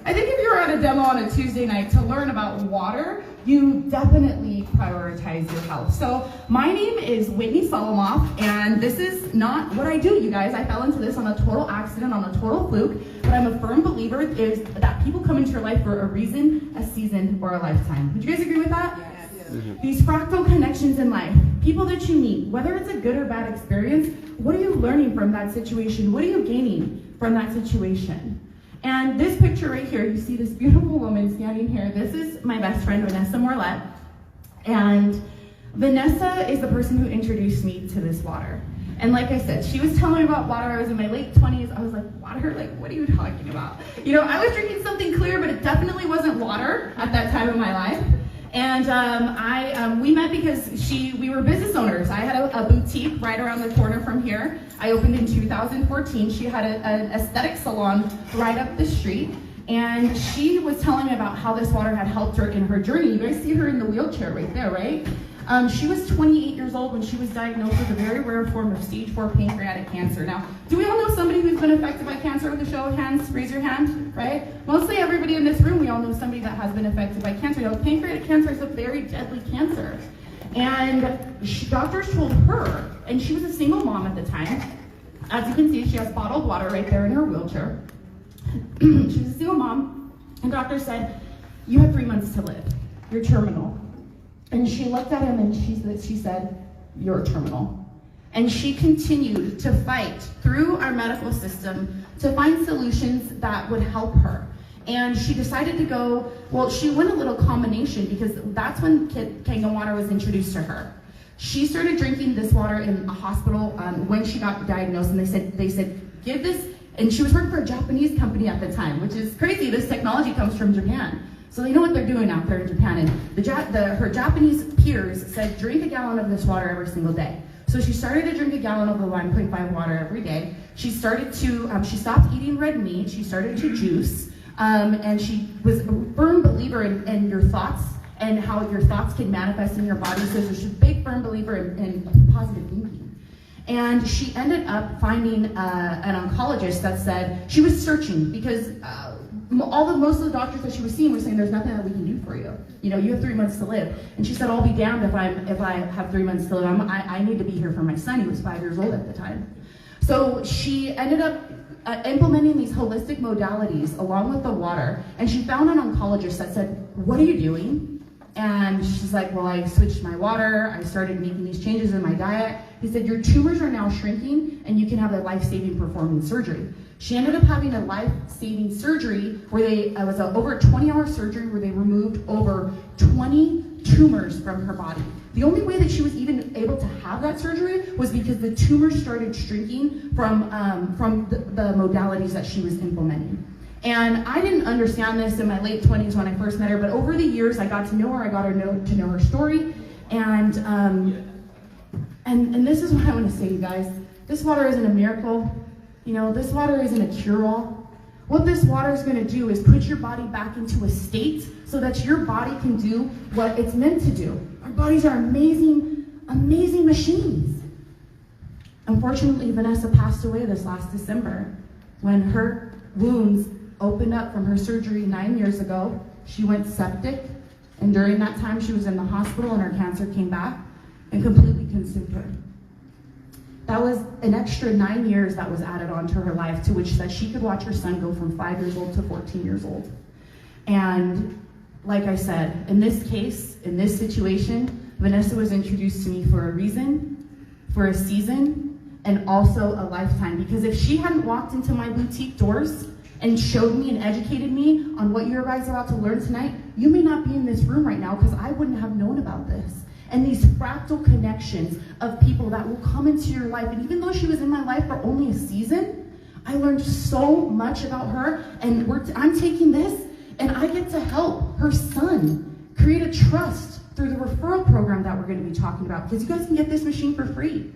I think if you're at a demo on a Tuesday night to learn about water, you definitely prioritize your health. So my name is Whitney Solomoff, and this is not what I do, you guys. I fell into this on a total accident, on a total fluke, but I'm a firm believer is that people come into your life for a reason, a season, or a lifetime. Would you guys agree with that? Yes. Mm-hmm. These fractal connections in life, people that you meet, whether it's a good or bad experience, what are you learning from that situation? What are you gaining from that situation? And this picture right here, you see this beautiful woman standing here. This is my best friend, Vanessa Morlett. And Vanessa is the person who introduced me to this water. And like I said, she was telling me about water. I was in my late 20s. I was like, water? Like, what are you talking about? You know, I was drinking something clear, but it definitely wasn't water at that time of my life. And we met because we were business owners. I had a boutique right around the corner from here. I opened in 2014. She had an aesthetic salon right up the street. And she was telling me about how this water had helped her in her journey. You guys see her in the wheelchair right there, right? She was 28 years old when she was diagnosed with a very rare form of stage 4 pancreatic cancer. Now, do we all know somebody who's been affected by cancer with a show of hands? Raise your hand, right? Mostly everybody in this room, we all know somebody that has been affected by cancer. You know, pancreatic cancer is a very deadly cancer. And doctors told her, and she was a single mom at the time. As you can see, she has bottled water right there in her wheelchair. She was a single mom, and doctors said, you have 3 months to live. You're terminal. And she looked at him and she said, you're terminal. And she continued to fight through our medical system to find solutions that would help her. And she decided to go, well, she went a little combination because that's when Kangen water was introduced to her. She started drinking this water in a hospital when she got diagnosed, and they said, give this, and she was working for a Japanese company at the time, which is crazy. This technology comes from Japan. So they know what they're doing out there in Japan. And her Japanese peers said, drink a gallon of this water every single day. So she started to drink a gallon of the 1.5 water every day. She started to, she stopped eating red meat. She started to juice. And she was a firm believer in your thoughts and how your thoughts can manifest in your body. So she's a big firm believer in positive thinking. And she ended up finding an oncologist that said, she was searching because most of the doctors that she was seeing were saying there's nothing that we can do for you. You know, you have 3 months to live. And she said, I'll be damned if I have 3 months to live. I need to be here for my son. He was 5 years old at the time. So she ended up implementing these holistic modalities along with the water. And she found an oncologist that said, what are you doing? And she's like, well, I switched my water. I started making these changes in my diet. He said, your tumors are now shrinking and you can have a life-saving performance surgery. She ended up having a life-saving surgery where it was over a 20-hour surgery where they removed over 20 tumors from her body. The only way that she was even able to have that surgery was because the tumors started shrinking from the modalities that she was implementing. And I didn't understand this in my late 20s when I first met her, but over the years I got to know her, I got to know her story, and this is what I want to say, you guys. This water isn't a miracle. You know, this water isn't a cure-all. What this water is going to do is put your body back into a state so that your body can do what it's meant to do. Our bodies are amazing, amazing machines. Unfortunately, Vanessa passed away this last December when her wounds opened up from her surgery 9 years ago. She went septic, and during that time she was in the hospital and her cancer came back and completely consumed her. That was an extra 9 years that was added onto her life, to which that she could watch her son go from 5 years old to 14 years old. And like I said, in this case, in this situation, Vanessa was introduced to me for a reason, for a season, and also a lifetime. Because if she hadn't walked into my boutique doors and showed me and educated me on what you're guys are about to learn tonight, you may not be in this room right now because I wouldn't have known about this. And these fractal connections of people that will come into your life. And even though she was in my life for only a season, I learned so much about her. And I'm taking this and I get to help her son create a trust through the referral program that we're going to be talking about. Because you guys can get this machine for free.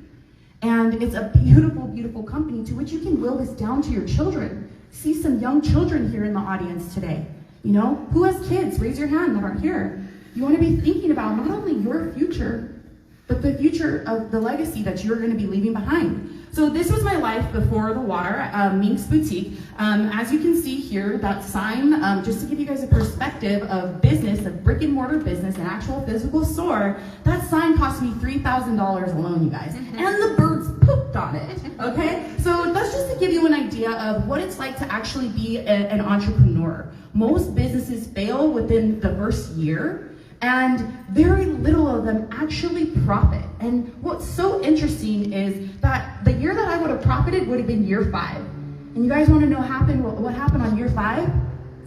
And it's a beautiful, beautiful company to which you can will this down to your children. See some young children here in the audience today. You know, who has kids? Raise your hand that aren't here. You want to be thinking about not only your future, but the future of the legacy that you're going to be leaving behind. So this was my life before the water, Mink's Boutique. As you can see here, that sign, just to give you guys a perspective of business, of brick and mortar business, an actual physical store, that sign cost me $3,000 alone, you guys. And the birds pooped on it, okay? So that's just to give you an idea of what it's like to actually be an entrepreneur. Most businesses fail within the first year, and very little of them actually profit. And what's so interesting is that the year that I would have profited would have been year 5. And you guys want to know what happened on year 5?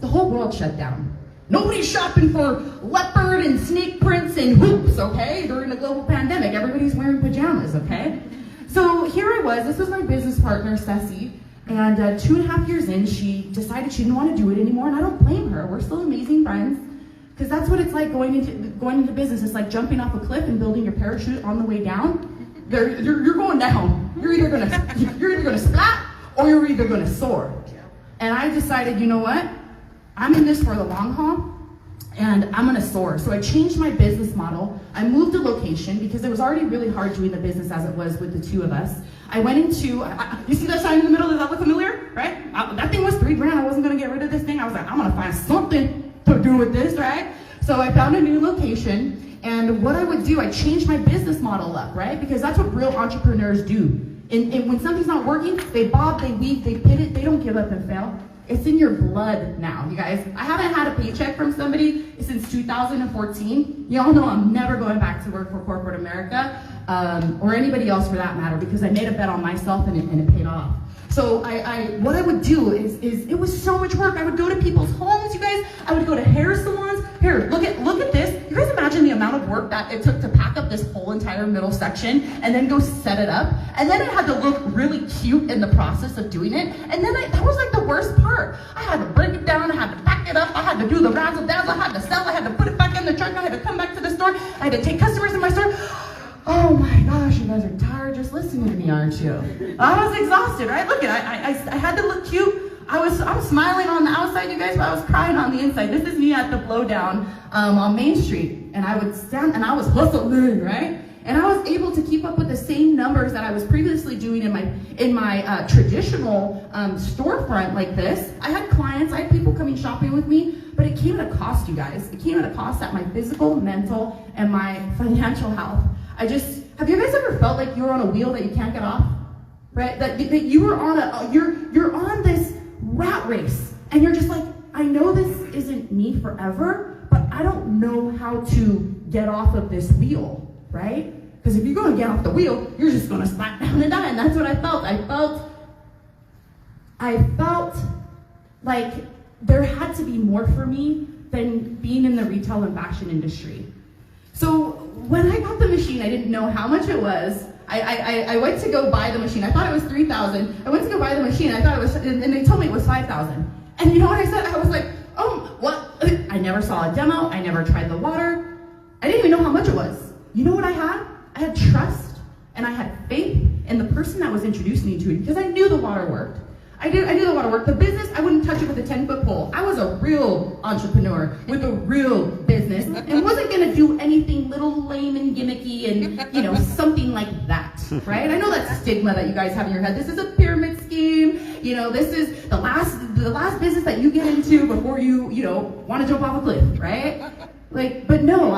The whole world shut down. Nobody's shopping for leopard and snake prints and hoops, okay? During the global pandemic, everybody's wearing pajamas, okay? So here I was, this was my business partner, Ceci, and 2.5 years in, she decided she didn't want to do it anymore, and I don't blame her. We're still amazing friends. Because that's what it's like going into business. It's like jumping off a cliff and building your parachute on the way down. You're going down. You're either gonna splat or you're either gonna soar. And I decided, you know what? I'm in this for the long haul, and I'm gonna soar. So I changed my business model. I moved the location because it was already really hard doing the business as it was with the two of us. I went into, you see that sign in the middle? Does that look familiar? Right? That thing was $3,000. I wasn't gonna get rid of this thing. I was like, I'm gonna find something to do with this, right? So I found a new location, and what I would do, I changed my business model up, right? Because that's what real entrepreneurs do. And when something's not working, they bob, they weave, they pivot, they don't give up and fail. It's in your blood now, you guys. I haven't had a paycheck from somebody since 2014. Y'all know I'm never going back to work for corporate America, or anybody else for that matter, because I made a bet on myself and it paid off. So what I would do is it was so much work. I would go to people's homes, you guys. I would go to hair salons. Here, look at this. You guys imagine the amount of work that it took to pack up this whole entire middle section and then go set it up. And then it had to look really cute in the process of doing it. And then that was like the worst part. I had to break it down. I had to pack it up. I had to do the razzle dazzle. I had to sell. I had to put it back in the truck. I had to come back to the store. I had to take customers in my store. Oh my gosh, you guys are tired just listening to me, aren't you? I was exhausted, right? Look, I had to look cute. I was smiling on the outside, you guys, but I was crying on the inside. This is me at the blowdown on Main Street. And I would stand, and I was hustling, right? And I was able to keep up with the same numbers that I was previously doing in my traditional storefront like this. I had clients, I had people coming shopping with me, but it came at a cost, you guys. It came at a cost at my physical, mental, and my financial health. Have you guys ever felt like you're on a wheel that you can't get off? Right? That you were on you're on this rat race, and you're just like, I know this isn't me forever, but I don't know how to get off of this wheel, right? Because if you're going to get off the wheel, you're just going to slap down and die, and that's what I felt. I felt like there had to be more for me than being in the retail and fashion industry. So when I got the machine, I didn't know how much it was. I went to go buy the machine. I thought it was $3,000. I went to go buy the machine. I thought it was, and they told me it was $5,000. And you know what I said? I was like, oh, what? I never saw a demo. I never tried the water. I didn't even know how much it was. You know what I had? I had trust, and I had faith in the person that was introducing me to it, because I knew the water worked. I knew the water worked. The business, I wouldn't touch it with a 10-foot pole. I was a real entrepreneur with a real business and wasn't going to do anything little lame and gimmicky and, something like that, right? I know that stigma that you guys have in your head. This is a pyramid scheme. This is the last business that you get into before you, want to jump off a cliff, right? But no,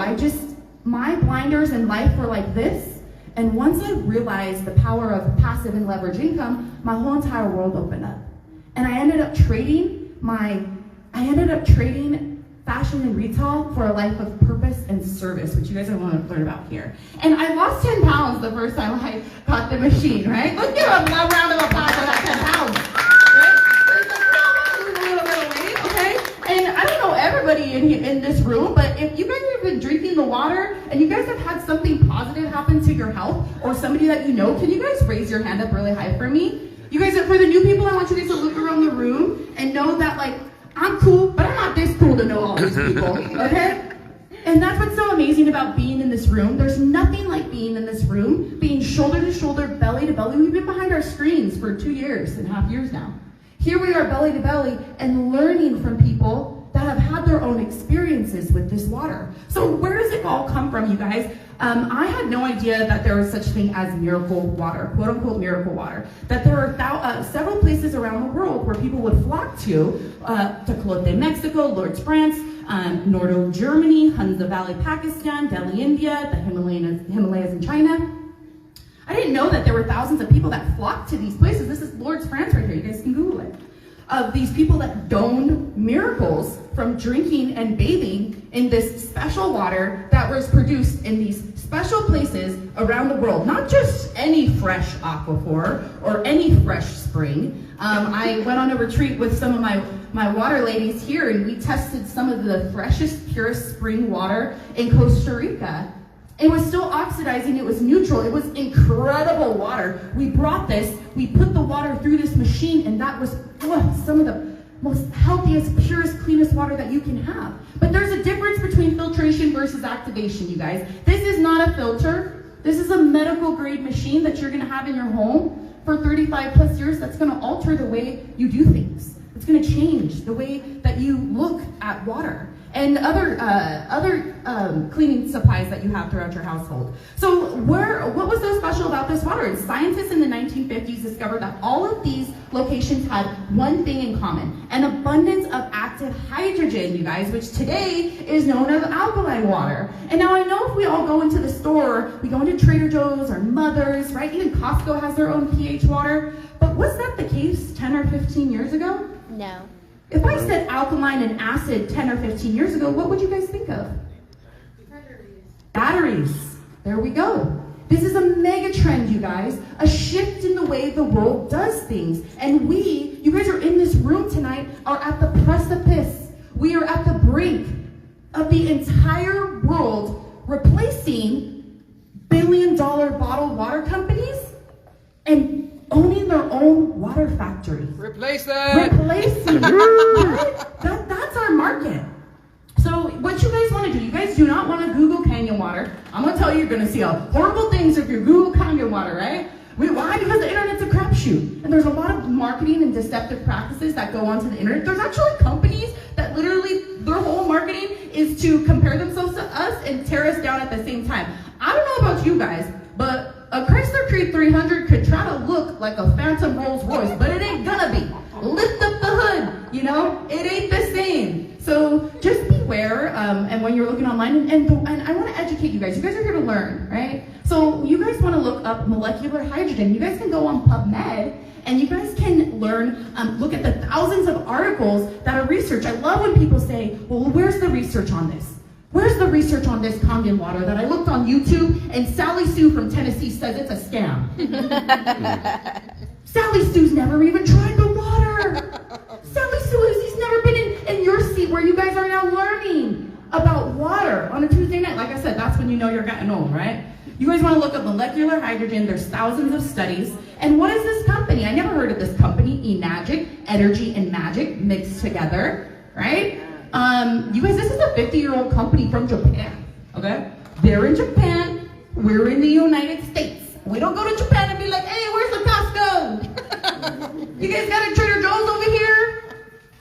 my blinders in life were like this. And once I realized the power of passive and leverage income, my whole entire world opened up. And I ended up trading fashion and retail for a life of purpose and service, which you guys are going to learn about here. And I lost 10 pounds the first time I got the machine, right? Let's give a round of applause for that 10 pounds. And I don't know everybody in this room, but if you guys have been drinking the water and you guys have had something positive happen to your health or somebody that you know, can you guys raise your hand up really high for me? You guys, for the new people, I want you guys to look around the room and know that, I'm cool, but I'm not this cool to know all these people, okay? And that's what's so amazing about being in this room. There's nothing like being in this room, being shoulder to shoulder, belly to belly. We've been behind our screens for 2.5 years now. Here we are belly to belly and learning from people that have had their own experiences with this water. So where does it all all come from, you guys. I had no idea that there was such thing as miracle water, quote unquote miracle water. That there are several places around the world where people would flock to Tecolote, Mexico, Lourdes, France, Nordo, Germany, Hunza Valley, Pakistan, Delhi, India, the Himalayas in China. I didn't know that there were thousands of people that flocked to these places. This is Lourdes, France right here. You guys can Google it. Of these people that doned miracles from drinking and bathing in this special water that was produced in these special places around the world. Not just any fresh aquifer or any fresh spring. I went on a retreat with some of my water ladies here, and we tested some of the freshest, purest spring water in Costa Rica. It was still oxidizing, it was neutral, it was incredible water. We brought this, we put the water through this machine, and that was some of the most healthiest, purest, cleanest water that you can have. But there's a difference between filtration versus activation, you guys. This is not a filter. This is a medical grade machine that you're gonna have in your home for 35 plus years that's gonna alter the way you do things. It's gonna change the way that you look at water and other cleaning supplies that you have throughout your household. So what was so special about this water? And scientists in the 1950s discovered that all of these locations had one thing in common, an abundance of active hydrogen, you guys, which today is known as alkaline water. And now I know if we all go into the store, we go into Trader Joe's or Mother's, right? Even Costco has their own pH water. But was that the case 10 or 15 years ago? No. If I said alkaline and acid 10 or 15 years ago, what would you guys think of? Batteries. There we go. This is a mega trend, you guys. A shift in the way the world does things. And you guys are in this room tonight, are at the precipice. We are at the brink of the entire world replacing billion-dollar bottled water companies and owning their own water factories. Replace that! Replacing. Right? That's our market. So what you guys want to do, you guys do not want to Google Kangen water. I'm going to tell you, you're going to see horrible things if you Google Kangen water, right? Why? Because the internet's a crapshoot. And there's a lot of marketing and deceptive practices that go onto the internet. There's actually companies that literally, their whole marketing is to compare themselves to us and tear us down at the same time. I don't know about you guys, but a Chrysler Creed 300 could try to look like a Phantom Rolls Royce, but it ain't gonna be. Lift up the hood, you know? It ain't the same. So just beware, and when you're looking online, and I want to educate you guys. You guys are here to learn, right? So you guys want to look up molecular hydrogen. You guys can go on PubMed, and you guys can learn, look at the thousands of articles that are researched. I love when people say, well, where's the research on this? Where's the research on this Kangen water that I looked on YouTube and Sally Sue from Tennessee says it's a scam? Sally Sue's never even tried the water. Sally Sue, he's never been in your seat where you guys are now learning about water on a Tuesday night. Like I said, that's when you know you're getting old, right? You guys want to look up molecular hydrogen. There's thousands of studies. And what is this company? I never heard of this company. Enagic, energy and magic mixed together, right? You guys, this is a 50-year-old company from Japan, okay? They're in Japan, we're in the United States. We don't go to Japan and be like, hey, where's the Costco? You guys got a Trader Joe's over here?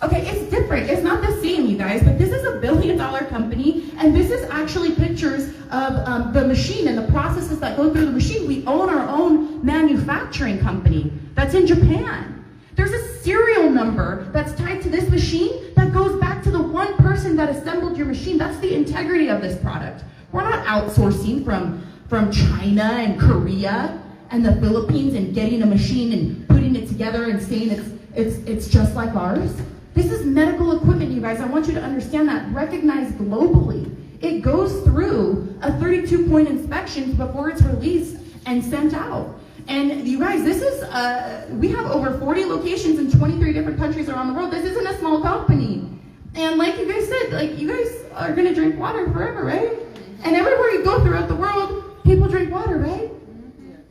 Okay, it's different, it's not the same, you guys, but this is a billion-dollar company, and this is actually pictures of the machine and the processes that go through the machine. We own our own manufacturing company that's in Japan. There's a serial number that's tied to this machine that goes back to the one person that assembled your machine. That's the integrity of this product. We're not outsourcing from China and Korea and the Philippines and getting a machine and putting it together and saying it's just like ours. This is medical equipment, you guys. I want you to understand that. Recognized globally. It goes through a 32-point inspection before it's released and sent out. And you guys, this is, we have over 40 locations in 23 different countries around the world. This isn't a small company. And like you guys said, like you guys are gonna drink water forever, right? And everywhere you go throughout the world, people drink water, right?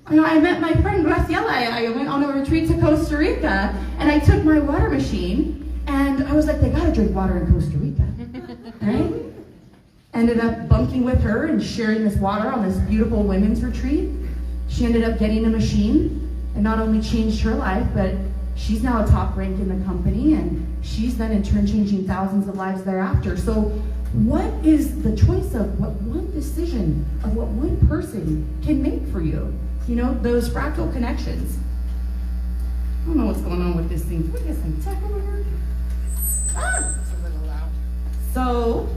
You know, I met my friend Graciela. I went on a retreat to Costa Rica, and I took my water machine, and I was like, they gotta drink water in Costa Rica, right? Ended up bunking with her and sharing this water on this beautiful women's retreat. She ended up getting a machine, and not only changed her life, but she's now a top rank in the company, and she's then in turn changing thousands of lives thereafter. So what is the choice of what one decision of what one person can make for you? You know, those fractal connections. I don't know what's going on with this thing. Can we get some tech over here? Ah! It's a little loud. So,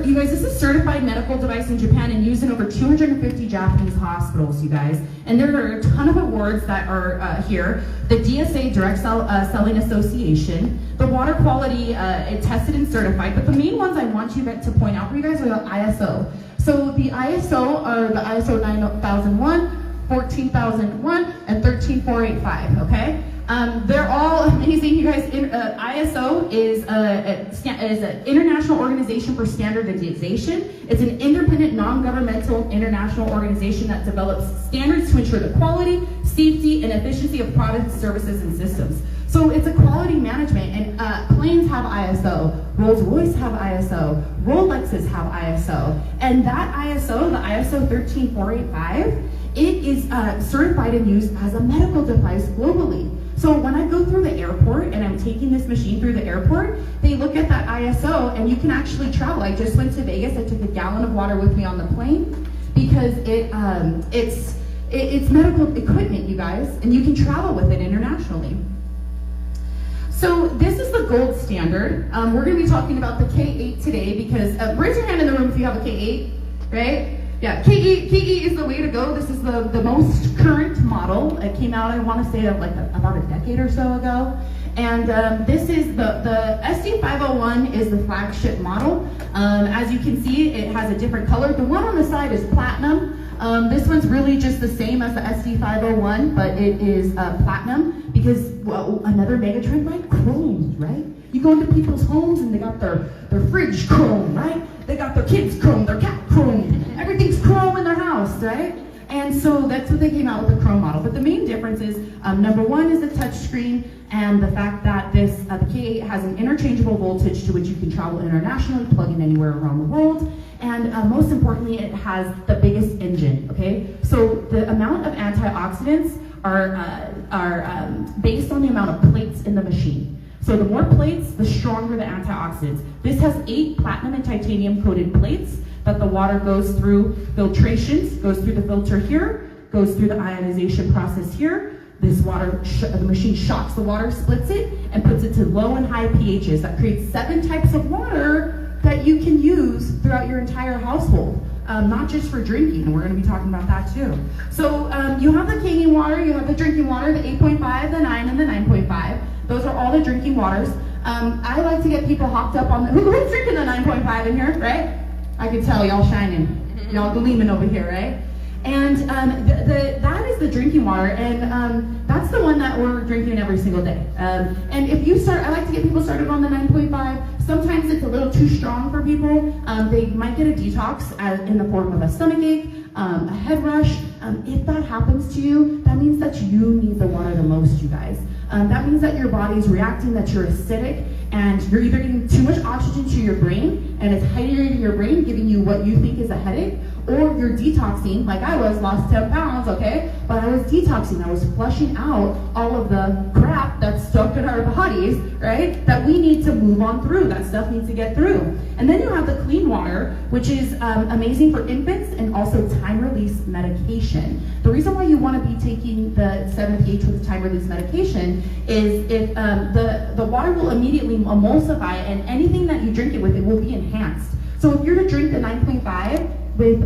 you guys, this is certified medical device in Japan and used in over 250 Japanese hospitals, you guys. And there are a ton of awards that are here. The DSA, Direct Selling Association, the water quality tested and certified, but the main ones I want you to point out for you guys are the ISO. So the ISO are the ISO 9001, 14001, and 13485, okay? They're all amazing, you guys. ISO is an international organization for standardization. It's an independent, non-governmental international organization that develops standards to ensure the quality, safety, and efficiency of products, services, and systems. So it's a quality management, and planes have ISO, Rolls-Royce have ISO, Rolexes have ISO, and that ISO, the ISO 13485, it is certified and used as a medical device globally. So when I go through the airport and I'm taking this machine through the airport, they look at that ISO and you can actually travel. I just went to Vegas, I took a gallon of water with me on the plane because it's medical equipment, you guys, and you can travel with it internationally. So this is the gold standard. We're gonna be talking about the K8 today because, raise your hand in the room if you have a K8, right? Yeah, K8 is the way to go. This is the most current model. It came out, I want to say, like about a decade or so ago. And this is the SD501 is the flagship model. As you can see, it has a different color. The one on the side is platinum. This one's really just the same as the SD501, but it is platinum because, well, another mega trend, right? Chrome, right? You go into people's homes and they got their fridge chrome, right? They got their kids chrome, their cat chrome. Everything's chrome in their house, right? And so that's what they came out with the chrome model. But the main difference is, number one is the touch screen and the fact that the K8 has an interchangeable voltage to which you can travel internationally, plug in anywhere around the world. And most importantly, it has the biggest engine, okay? So the amount of antioxidants are based on the amount of plates in the machine. So the more plates, the stronger the antioxidants. This has 8 platinum and titanium coated plates that the water goes through filtrations, goes through the filter here, goes through the ionization process here. This water, the machine shocks the water, splits it, and puts it to low and high pHs. That creates 7 types of water that you can use throughout your entire household. Not just for drinking, and we're going to be talking about that too. So you have the Kangen water, you have the drinking water, the 8.5, the 9, and the 9.5. Those are all the drinking waters. I like to get people hopped up on who's drinking the 9.5 in here, right? I can tell y'all shining, y'all gleaming over here, right? And that is the drinking water, and that's the one that we're drinking every single day. And if you start, I like to get people started on the 9.5. Sometimes it's a little too strong for people. They might get a detox in the form of a stomach ache, a head rush. If that happens to you, that means that you need the water the most, you guys. That means that your body's reacting, that you're acidic, and you're either getting too much oxygen to your brain, and it's hydrating your brain, giving you what you think is a headache, or you're detoxing, like I was, lost 10 pounds, okay? But I was detoxing, I was flushing out all of the crap that's stuck in our bodies, right? That we need to move on through, that stuff needs to get through. And then you have the clean water, which is amazing for infants and also time-release medication. The reason why you want to be taking the 7 pH with the time-release medication is if the water will immediately emulsify, and anything that you drink it with, it will be enhanced. So if you're to drink the 9.5 with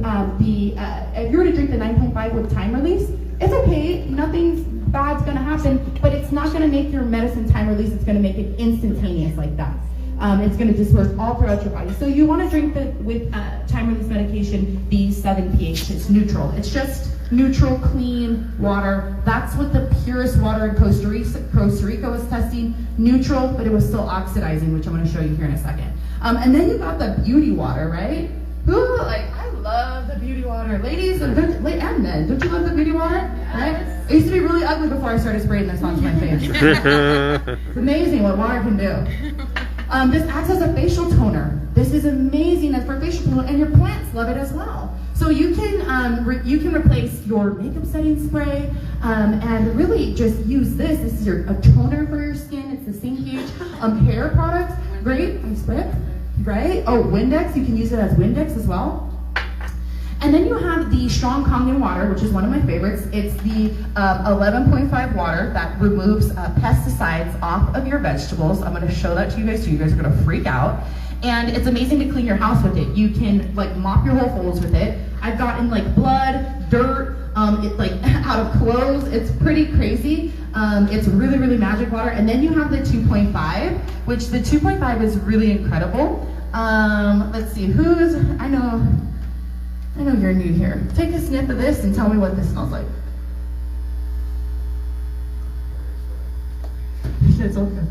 if you're to drink the 9.5 with time release, it's okay, nothing bad's gonna happen, but it's not gonna make your medicine time release, it's gonna make it instantaneous like that. It's gonna disperse all throughout your body. So you wanna drink with time release medication, the 7 pH, it's neutral. It's just neutral, clean water. That's what the purest water in Costa Rica was testing, neutral, but it was still oxidizing, which I'm gonna show you here in a second. And then you got the beauty water, right? Ooh, like, I love the beauty water. Ladies and men, don't you love the beauty water? Right? I used to be really ugly before I started spraying this onto my face. It's amazing what water can do. This acts as a facial toner. This is amazing for facial toner, and your plants love it as well. So you can replace your makeup setting spray and really just use this. This is a toner for your skin. It's the same pH. Hair products, great. I spray it, right? Oh, Windex, you can use it as Windex as well. And then you have the Strong Kangen Water, which is one of my favorites. It's the 11.5 water that removes pesticides off of your vegetables. I'm gonna show that to you guys too. You guys are gonna freak out. And it's amazing to clean your house with it. You can like mop your whole floors with it. I've gotten like blood, dirt, out of clothes. It's pretty crazy. It's really, really magic water. And then you have the 2.5, which the 2.5 is really incredible. Let's see, I know you're new here. Take a sniff of this and tell me what this smells like. It's okay.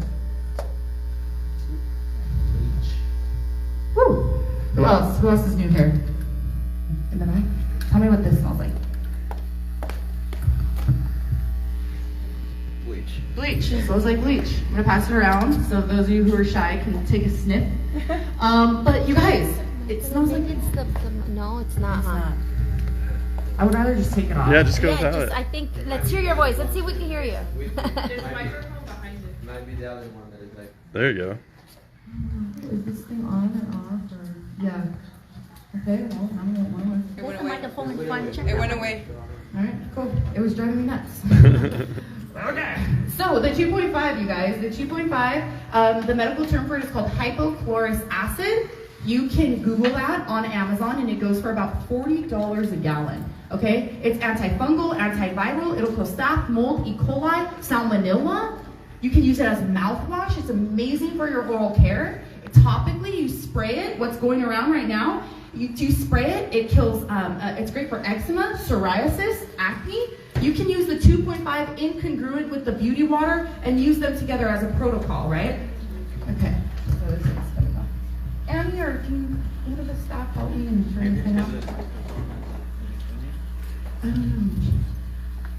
Woo! Who else? Who else is new here? In the back? Tell me what this smells like. Bleach. Bleach. It smells like bleach. I'm gonna pass it around so those of you who are shy can take a sniff. But you guys, it smells like. It's no, it's not. I would rather just take it off. Yeah, just go without it. I think, let's hear your voice. Let's see if we can hear you. There's a microphone behind it. Might be the other one that is like. There you go. Is this thing on or off? Or yeah. Okay, well, I'm gonna one It Put went the away. microphone in front. Check It it went out. away. All right, cool. It was driving me nuts. Okay. So the 2.5, you guys, the 2.5, the medical term for it is called hypochlorous acid. You can Google that on Amazon and it goes for about $40 a gallon. Okay? It's antifungal, antiviral, it'll kill staph, mold, E. coli, salmonella. You can use it as mouthwash. It's amazing for your oral care. Topically, you spray it. What's going around right now, you spray it, it kills, it's great for eczema, psoriasis, acne. You can use the 2.5 incongruent with the beauty water and use them together as a protocol, right? Okay. So this is gonna go. Annie, or can one of the staff help me and turn this thing off?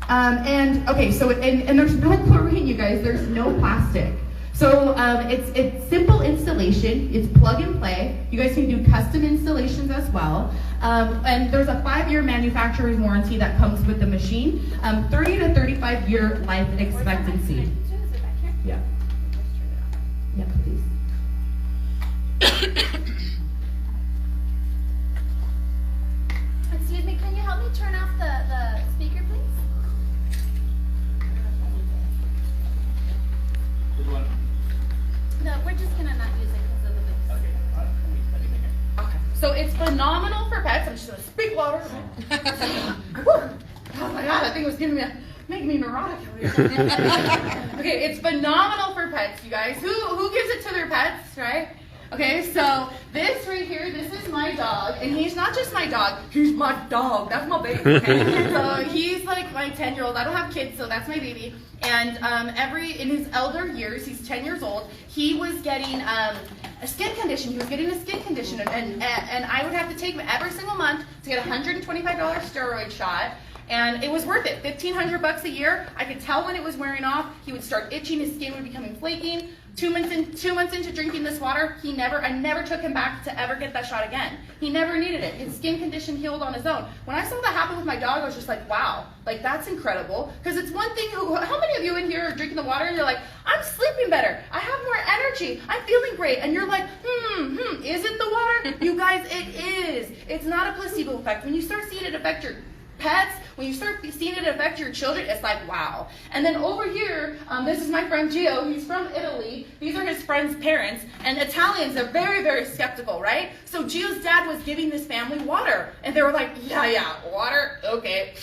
And okay, so and there's no chlorine, you guys. There's no plastic. So it's simple installation. It's plug and play. You guys can do custom installations as well. And there's a 5-year manufacturer's warranty that comes with the machine. 30 to 35-year life expectancy. Yeah. Yeah, please. Excuse me, can you help me turn off the speaker, please? No, we're just gonna not use it because of the mix. Okay. So it's phenomenal for pets. I'm just gonna speak louder. Oh my god, that thing was making me neurotic. Okay, it's phenomenal for pets, you guys. Who gives it to their pets, right? Okay, so this right here, this is my dog, and he's not just my dog, he's my dog. That's my baby, okay? So he's like my 10-year-old. I don't have kids, so that's my baby. And in his elder years, he's 10 years old, he was getting a skin condition. He was getting a skin condition, and I would have to take him every single month to get a $125 steroid shot. And it was worth it. $1,500 a year. I could tell when it was wearing off. He would start itching. His skin would become flaking. 2 months into drinking this water, I never took him back to ever get that shot again. He never needed it. His skin condition healed on his own. When I saw that happen with my dog, I was just like, wow, like that's incredible. Because it's one thing, how many of you in here are drinking the water and you're like, I'm sleeping better, I have more energy, I'm feeling great, and you're like, is it the water? You guys, it is. It's not a placebo effect. When you start seeing it affect your pets, when you start seeing it affect your children, it's like, wow. And then over here, this is my friend Gio. He's from Italy. These are his friend's parents. And Italians are very, very skeptical, right? So Gio's dad was giving this family water. And they were like, yeah, water, okay.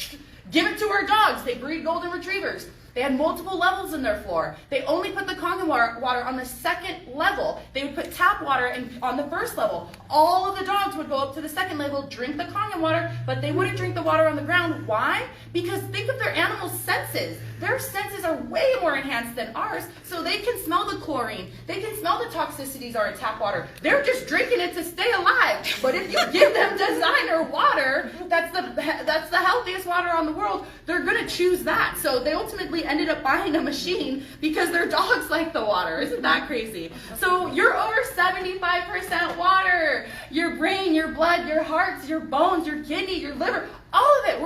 Give it to our dogs. They breed golden retrievers. They had multiple levels in their floor. They only put the Kangen water on the second level. They would put tap water on the first level. All of the dogs would go up to the second level, drink the Kangen water, but they wouldn't drink the water on the ground. Why? Because think of their animals' senses. Their senses are way more enhanced than ours, so they can smell the chlorine. They can smell the toxicities are in tap water. They're just drinking it to stay alive. But if you give them designer water, that's the healthiest water on the world, they're going to choose that. So they ultimately ended up buying a machine because their dogs like the water. Isn't that crazy? So you're over 75% water. Your brain, your blood, your hearts, your bones, your kidney, your liver, all of it.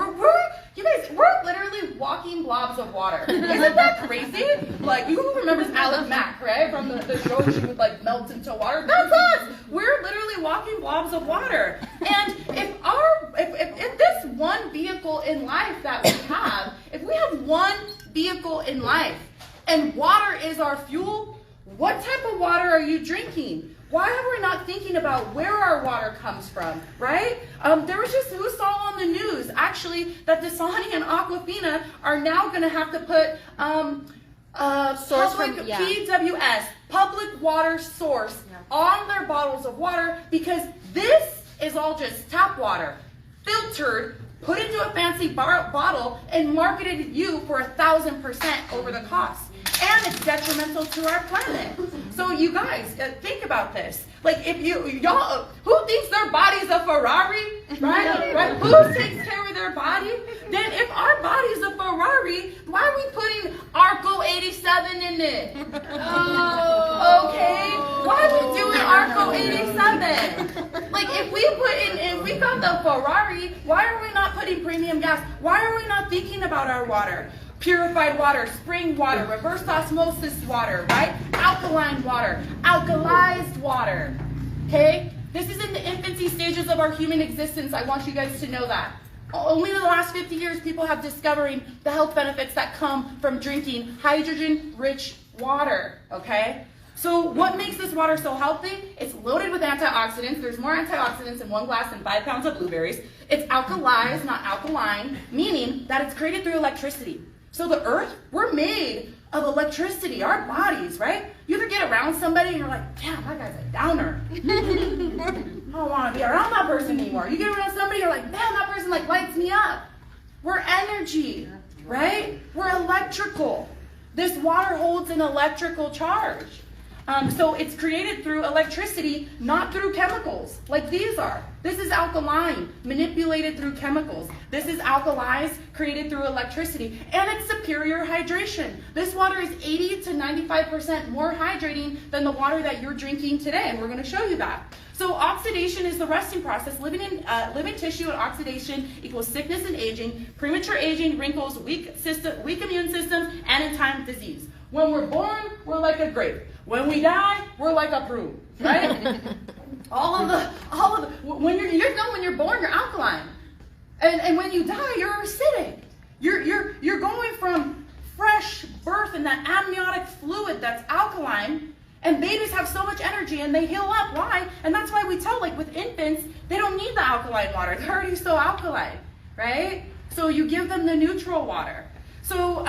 You guys, we're literally walking blobs of water. Isn't that crazy? Like, who remembers Alex Mack, right? From the show, she would like melt into water. That's us. We're literally walking blobs of water. And if this one vehicle in life that we have, if we have one vehicle in life and water is our fuel, what type of water are you drinking? Why are we not thinking about where our water comes from, right? There was just, who saw on the news, actually, that Dasani and Aquafina are now going to have to put PWS, public water source, on their bottles of water, because this is all just tap water, filtered, put into a fancy bottle, and marketed to you for 1,000% over the cost. And it's detrimental to our planet. So you guys, think about this. Like, if y'all, who thinks their body's a Ferrari, right? Who takes care of their body? Then if our body's a Ferrari, why are we putting Arco 87 in it? Oh, okay. Why are we doing Arco 87? Like, if we got the Ferrari, why are we not putting premium gas? Why are we not thinking about our water? Purified water, spring water, reverse osmosis water, right? Alkaline water, alkalized water, okay? This is in the infancy stages of our human existence. I want you guys to know that. Only in the last 50 years, people have discovering the health benefits that come from drinking hydrogen-rich water, okay? So what makes this water so healthy? It's loaded with antioxidants. There's more antioxidants in 1 glass than 5 pounds of blueberries. It's alkalized, not alkaline, meaning that it's created through electricity. So the earth, we're made of electricity, our bodies, right? You ever get around somebody and you're like, damn, that guy's a downer. I don't want to be around that person anymore. You get around somebody, you're like, man, that person like lights me up. We're energy, right? We're electrical. This water holds an electrical charge. So it's created through electricity, not through chemicals, like these are. This is alkaline, manipulated through chemicals. This is alkalized, created through electricity. And it's superior hydration. This water is 80 to 95% more hydrating than the water that you're drinking today, and we're going to show you that. So oxidation is the resting process. Living tissue and oxidation equals sickness and aging, premature aging, wrinkles, weak immune systems, and in time disease. When we're born, we're like a grape. When we die, we're like a prune, right? When you're born, you're alkaline. And when you die, you're acidic. You're going from fresh birth and that amniotic fluid that's alkaline, and babies have so much energy and they heal up. Why? And that's why we tell, like with infants, they don't need the alkaline water. They're already so alkaline, right? So you give them the neutral water. So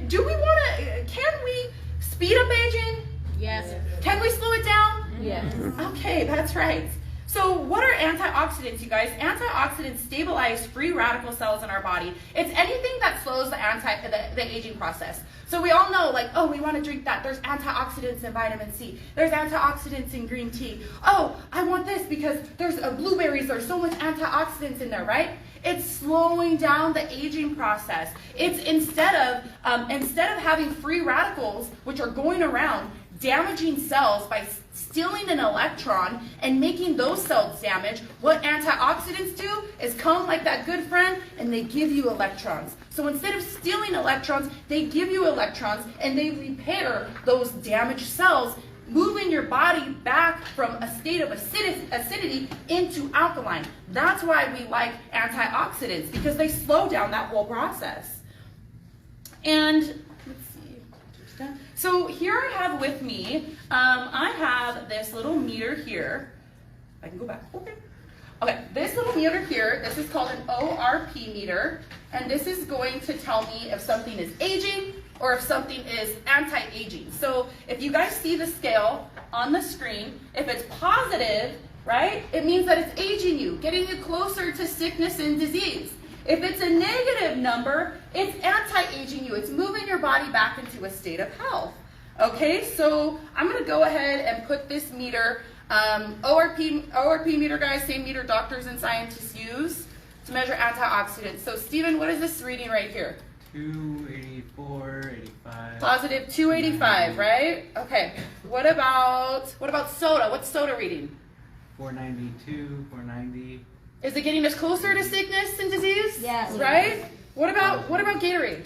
do we want to, can we speed up aging? Yes. Can we slow it down? Yes. Okay, that's right. So what are antioxidants, you guys? Antioxidants stabilize free radical cells in our body. It's anything that slows the aging process. So we all know, like, oh, we want to drink that. There's antioxidants in vitamin C. There's antioxidants in green tea. Oh, I want this because there's blueberries. There's so much antioxidants in there, right? It's slowing down the aging process. It's instead of having free radicals, which are going around damaging cells by stealing an electron and making those cells damage, what antioxidants do is come like that good friend and they give you electrons. So instead of stealing electrons, they give you electrons and they repair those damaged cells, moving your body back from a state of acidity into alkaline. That's why we like antioxidants, because they slow down that whole process. And let's see. So here I have with me, I have this little meter here. I can go back. Okay, this little meter here, this is called an ORP meter, and this is going to tell me if something is aging or if something is anti-aging. So if you guys see the scale on the screen, if it's positive, right, it means that it's aging you, getting you closer to sickness and disease. If it's a negative number, it's anti-aging you. It's moving your body back into a state of health. Okay, so I'm going to go ahead and put this meter, ORP meter, guys, same meter doctors and scientists use to measure antioxidants. So Stephen, what is this reading right here? 284, 85. Positive 285, right? Okay. What about soda? What's soda reading? 492, 490. Is it getting us closer to sickness and disease? Yes. Right? What about Gatorade?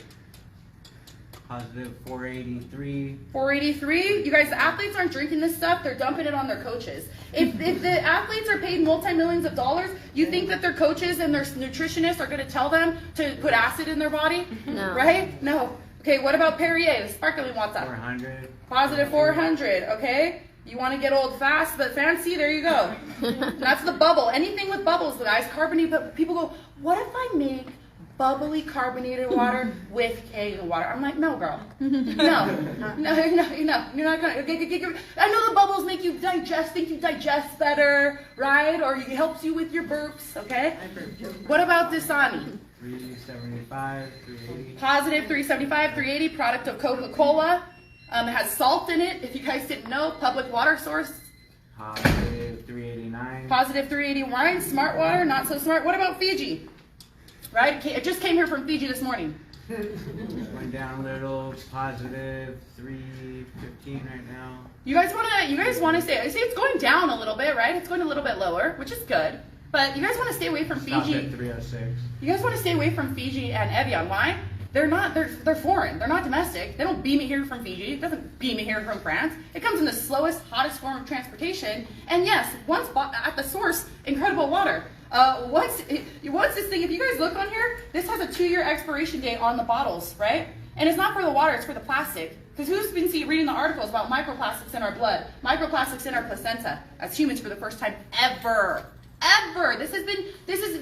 Positive 483. 483. You guys, the athletes aren't drinking this stuff. They're dumping it on their coaches. If the athletes are paid multi-millions of dollars, you think that their coaches and their nutritionists are going to tell them to put acid in their body? No. Right? No. Okay, what about Perrier, the sparkling water? 400. Positive 400, okay? You want to get old fast but fancy? There you go. That's the bubble. Anything with bubbles, guys, carbonated, but people go, what if I make bubbly carbonated water with Kangen water? I'm like, no, girl. No. You're not gonna. I know the bubbles make you think you digest better, right? Or it helps you with your burps, okay? What about Dasani? 375, 380. Positive 375, 380, product of Coca-Cola. It has salt in it. If you guys didn't know, public water source. Positive 389. Positive 381, smart water, not so smart. What about Fiji? Right? It just came here from Fiji this morning. Went down a little. Positive 315 right now. You guys wanna stay? I see it's going down a little bit, right? It's going a little bit lower, which is good. But you guys want to stay away from Stopped Fiji. at 306. You guys want to stay away from Fiji and Evian. Why? They're foreign. They're not domestic. They don't beam it here from Fiji. It doesn't beam it here from France. It comes in the slowest, hottest form of transportation. And yes, once at the source, incredible water. Once this thing, if you guys look on here, this has a 2-year expiration date on the bottles, right? And it's not for the water, it's for the plastic. Because who's been reading the articles about microplastics in our blood, microplastics in our placenta, as humans for the first time ever? This is,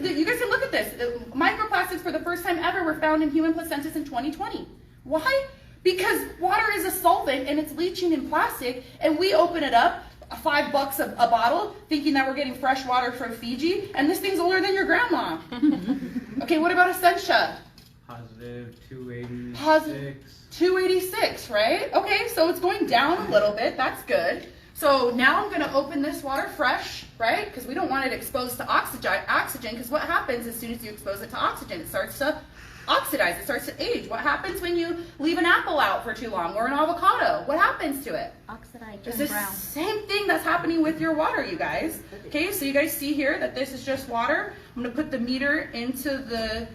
you guys can look at this. Microplastics for the first time ever were found in human placentas in 2020. Why? Because water is a solvent and it's leaching in plastic, and we open it up, $5 a bottle, thinking that we're getting fresh water from Fiji, and this thing's older than your grandma. Okay, what about Essentia? Positive 286. Positive 286, right? Okay, so it's going down a little bit. That's good. So now I'm going to open this water fresh, right? Because we don't want it exposed to oxygen, because what happens as soon as you expose it to oxygen? It starts to oxidize, it starts to age. What happens when you leave an apple out for too long, or an avocado? What happens to it? Oxidize, It's the same thing that's happening with your water, you guys. Okay, so you guys see here that this is just water. I'm going to put the meter into the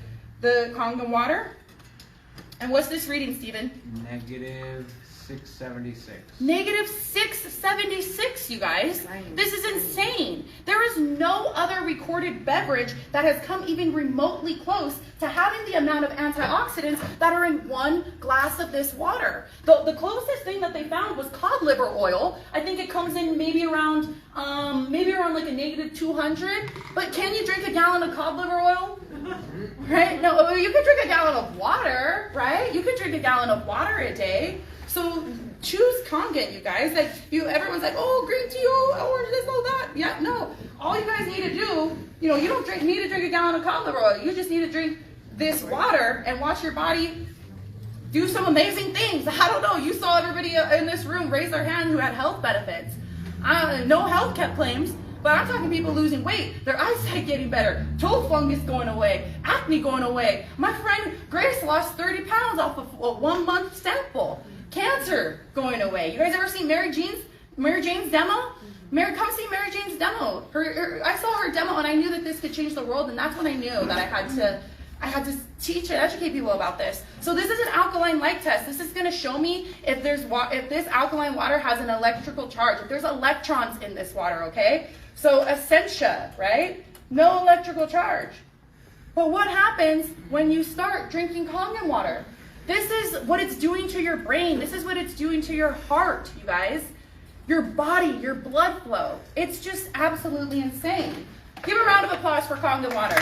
Kangen water. And what's this reading, Stephen? Negative 676. Negative 676, you guys. This is insane. There is no other recorded beverage that has come even remotely close to having the amount of antioxidants that are in one glass of this water. The closest thing that they found was cod liver oil. I think it comes in maybe around like a negative 200. But can you drink a gallon of cod liver oil? Right? No, you can drink a gallon of water, right? You can drink a gallon of water a day. So choose Kangen, you guys. Like everyone's like, oh, green tea, oh, orange, this, oh, that. Yeah, no. All you guys need to do, you don't need to drink a gallon of cod liver oil. You just need to drink this water and watch your body do some amazing things. I don't know. You saw everybody in this room raise their hand who had health benefits. No health claims. But I'm talking people losing weight, their eyesight getting better, toe fungus going away, acne going away. My friend Grace lost 30 pounds off of a 1-month sample. Cancer going away. You guys ever seen Mary Jane's demo? Come see Mary Jane's demo. I saw her demo and I knew that this could change the world, and that's when I knew that I had to teach and educate people about this. So this is an alkaline light test. This is going to show me if this alkaline water has an electrical charge, if there's electrons in this water, okay? So Essentia, right? No electrical charge. But what happens when you start drinking Kangen water? This is what it's doing to your brain. This is what it's doing to your heart, you guys. Your body, your blood flow. It's just absolutely insane. Give a round of applause for Kangen water.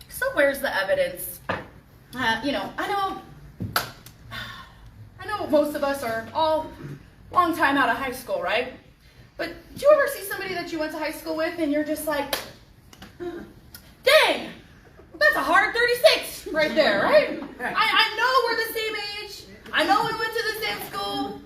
So where's the evidence? I know most of us are all long time out of high school, right? But do you ever see somebody that you went to high school with and you're just like, dang, that's a hard 36 right there, right? I know we're the same age. I know we went to the same school.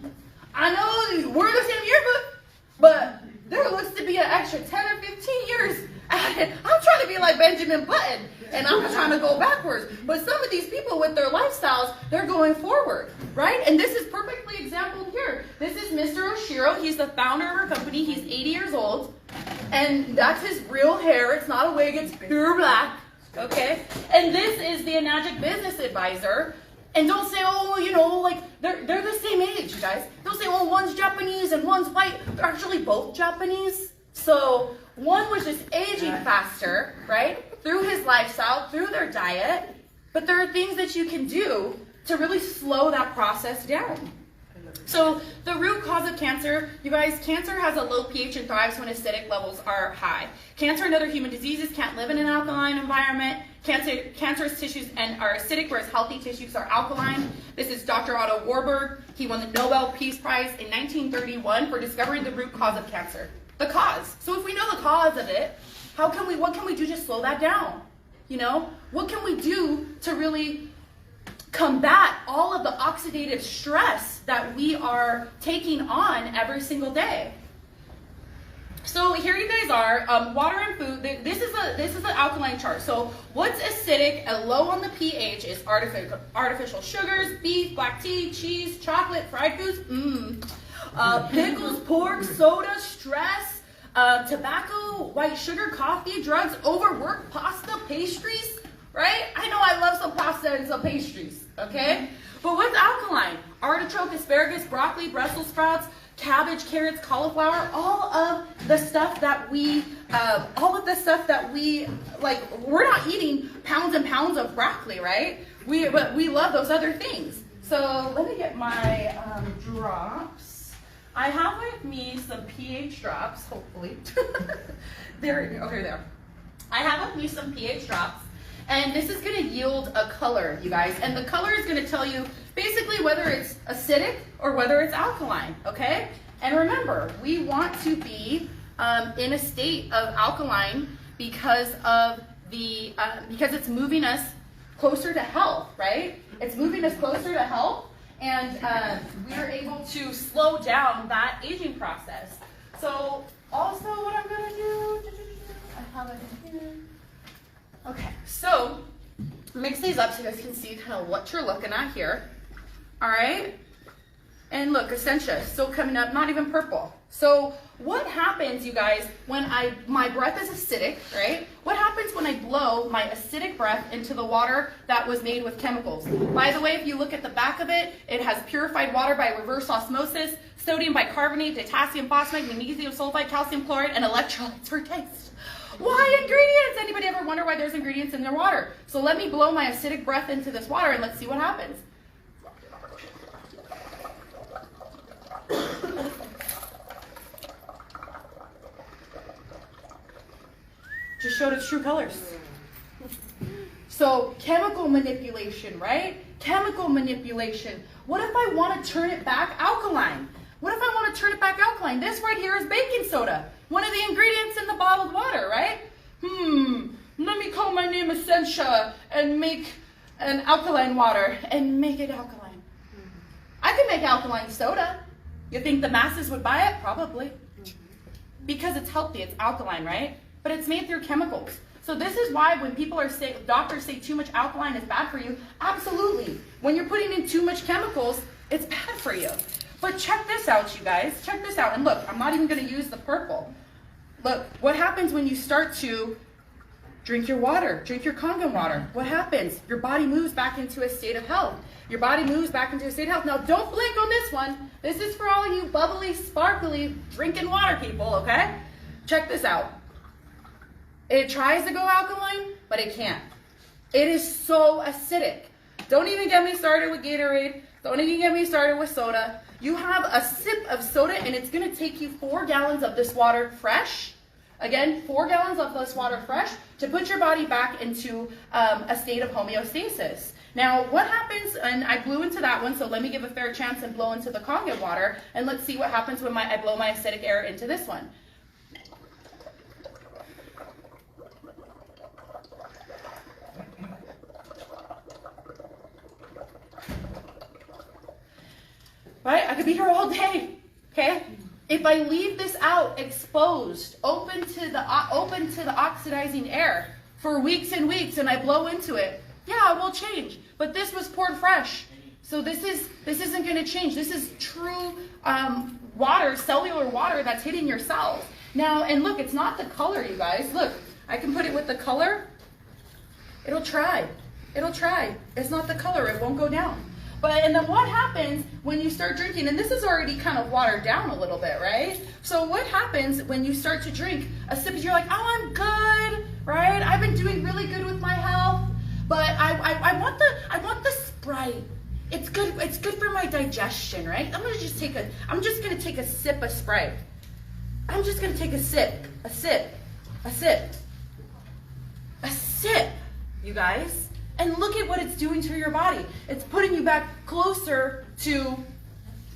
I know we're the same yearbook, but there looks to be an extra 10 or 15 years added. I'm trying to be like Benjamin Button. and I'm trying to go backwards. But some of these people with their lifestyles, they're going forward, right? And this is perfectly exampled here. This is Mr. Oshiro. He's the founder of our company. He's 80 years old, and that's his real hair. It's not a wig, it's pure black, okay? And this is the Enagic Business Advisor. And don't say, oh, you know, like, they're the same age, you guys. Don't say, oh, one's Japanese and one's white. They're actually both Japanese. So one was just aging faster, right? Through his lifestyle, through their diet. But there are things that you can do to really slow that process down. So the root cause of cancer, you guys, cancer has a low pH and thrives when acidic levels are high. Cancer and other human diseases can't live in an alkaline environment. Cancerous tissues are acidic, whereas healthy tissues are alkaline. This is Dr. Otto Warburg. He won the Nobel Peace Prize in 1931 for discovering the root cause of cancer. The cause. So if we know the cause of it, what can we do to slow that down? You know, what can we do to really combat all of the oxidative stress that we are taking on every single day? So here you guys are, water and food. This is an alkaline chart. So what's acidic and low on the pH is artificial sugars, beef, black tea, cheese, chocolate, fried foods, pickles, pork, soda, stress, tobacco, white sugar, coffee, drugs, overwork, pasta, pastries, right? I know I love some pasta and some pastries, okay? But what's alkaline? Artichoke, asparagus, broccoli, Brussels sprouts, cabbage, carrots, cauliflower, all of the stuff that we like, we're not eating pounds and pounds of broccoli, right? But we love those other things. So let me get my drops. I have with me some pH drops, hopefully. There we go, okay, there. I have with me some pH drops, and this is gonna yield a color, you guys. And the color is gonna tell you basically whether it's acidic or whether it's alkaline, okay? And remember, we want to be in a state of alkaline because of the because it's moving us closer to health, right? It's moving us closer to health, and we're able to slow down that aging process. So also what I'm gonna do, I have it in here. Okay, so mix these up so you guys can see kind of what you're looking at here. All right, and look, Essentia, still coming up, not even purple. So what happens, you guys, when my breath is acidic, right? What happens when I blow my acidic breath into the water that was made with chemicals? By the way, if you look at the back of it, it has purified water by reverse osmosis, sodium bicarbonate, potassium phosphate, magnesium sulfide, calcium chloride, and electrolytes for taste. Why ingredients? Anybody ever wonder why there's ingredients in their water? So let me blow my acidic breath into this water and let's see what happens. Just showed its true colors. So chemical manipulation, right? Chemical manipulation. What if I want to turn it back alkaline? What if I want to turn it back alkaline? This right here is baking soda. One of the ingredients in the bottled water, right? Let me call my name Essentia and make an alkaline water and make it alkaline. I could make alkaline soda. You think the masses would buy it? Probably. Because it's healthy, it's alkaline, right? But it's made through chemicals. So this is why when people are saying, doctors say too much alkaline is bad for you, absolutely. When you're putting in too much chemicals, it's bad for you. But check this out, you guys. Check this out. And look, I'm not even going to use the purple. Look, what happens when you start to drink your water, drink your Kangen water? What happens? Your body moves back into a state of health. Your body moves back into a state of health. Now, don't blink on this one. This is for all you bubbly, sparkly, drinking water people, okay? Check this out. It tries to go alkaline, but it can't. It is so acidic. Don't even get me started with Gatorade. Don't even get me started with soda. You have a sip of soda and it's gonna take you 4 gallons of this water fresh. Again, 4 gallons of this water fresh to put your body back into a state of homeostasis. Now, what happens, and I blew into that one, so let me give a fair chance and blow into the Kangen water, and let's see what happens when I blow my acidic air into this one. Right? I could be here all day, okay? If I leave this out exposed, open to the oxidizing air, for weeks and weeks and I blow into it, yeah, it will change. But this was poured fresh. So this isn't going to change. This is true water, cellular water that's hitting your cells. Now, and look, it's not the color, you guys. Look, I can put it with the color. It'll try. It'll try. It's not the color. It won't go down. And then what happens when you start drinking, and this is already kind of watered down a little bit, right? So what happens when you start to drink a sip, you're like, oh, I'm good, right? I've been doing really good with my health, but I want the Sprite. It's good for my digestion, right? I'm just gonna take a sip of Sprite. I'm just gonna take a sip, you guys. And look at what it's doing to your body. It's putting you back closer to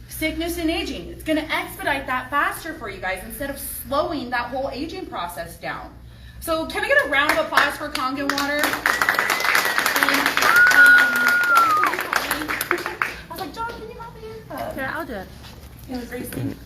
sickness and aging. It's gonna expedite that faster for you guys instead of slowing that whole aging process down. So can I get a round of applause for Kangen Water? I was like, John, can you help me? Yeah, I'll do it.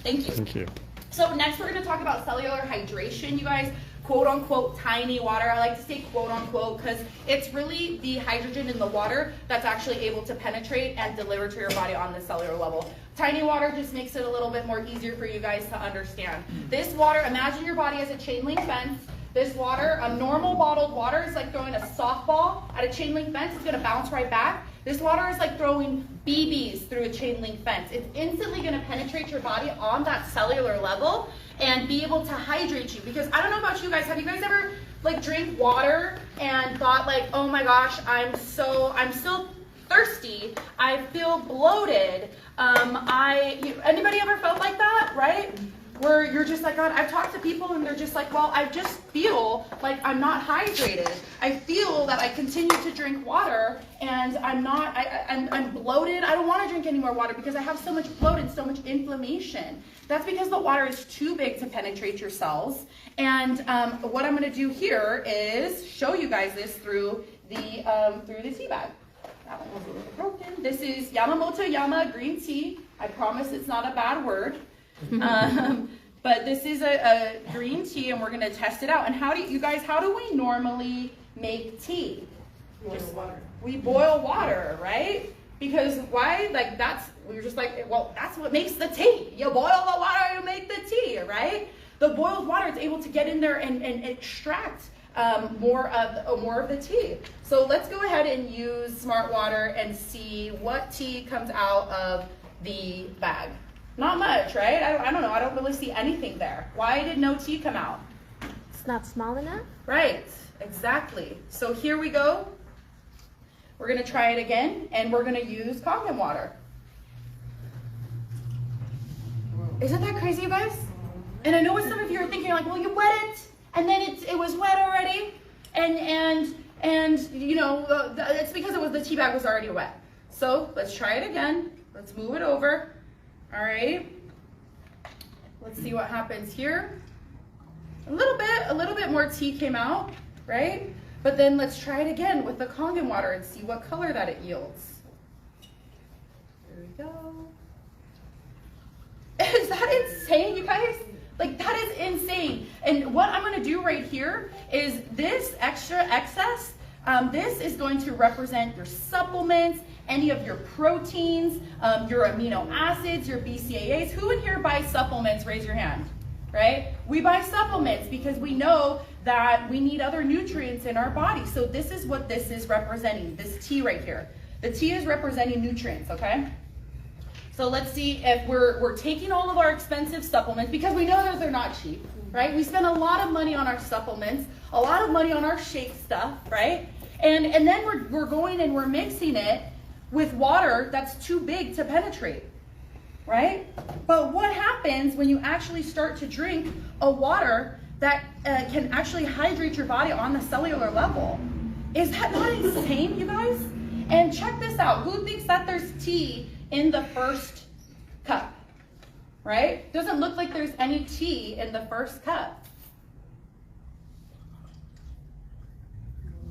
Thank you. Thank you. So next we're going to talk about cellular hydration, you guys. Quote unquote tiny water. I like to say quote unquote because it's really the hydrogen in the water that's actually able to penetrate and deliver to your body on the cellular level. Tiny water just makes it a little bit more easier for you guys to understand. This water, imagine your body as a chain link fence. This water, a normal bottled water is like throwing a softball at a chain link fence. It's going to bounce right back. This water is like throwing BBs through a chain link fence. It's instantly going to penetrate your body on that cellular level and be able to hydrate you. Because I don't know about you guys, have you guys ever like drank water and thought like, oh my gosh, I'm so thirsty. I feel bloated. Anybody ever felt like that, right? Where you're just like, God, I've talked to people and they're just like, well, I just feel like I'm not hydrated. I feel that I continue to drink water and I'm bloated. I don't want to drink any more water because I have so much bloat and so much inflammation. That's because the water is too big to penetrate your cells. And what I'm going to do here is show you guys this through the tea bag. That one was a little broken. This is Yamamoto Yama green tea. I promise it's not a bad word. But this is a green tea and we're going to test it out. And how do we normally make tea? We boil water, right? Because why? We're just like, well, that's what makes the tea. You boil the water, you make the tea, right? The boiled water is able to get in there and extract more of the tea. So let's go ahead and use Smart Water and see what tea comes out of the bag. Not much, right? I don't know. I don't really see anything there. Why did no tea come out? It's not small enough? Right, exactly. So here we go. We're going to try it again, and we're going to use Kangen water. Isn't that crazy, you guys? And I know what some of you are thinking, like, well, you wet it, and then it was wet already, and you know, it's because the tea bag was already wet. So let's try it again. Let's move it over. All right, let's see what happens here. A little bit more tea came out, right? But then let's try it again with the Kangen water and see what color that it yields. There we go. Is that insane, you guys? Like, that is insane. And what I'm gonna do right here is this extra excess, this is going to represent your supplements, any of your proteins, your amino acids, your BCAAs. Who in here buys supplements? Raise your hand, right? We buy supplements because we know that we need other nutrients in our body. So this is what this is representing, this tea right here. The tea is representing nutrients, okay? So let's see if we're taking all of our expensive supplements because we know that they're not cheap, right? We spend a lot of money on our supplements, a lot of money on our shake stuff, right? And then we're going and we're mixing it with water that's too big to penetrate, right? But what happens when you actually start to drink a water that can actually hydrate your body on the cellular level? Is that not insane, you guys? And check this out. Who thinks that there's tea in the first cup, right? Doesn't look like there's any tea in the first cup.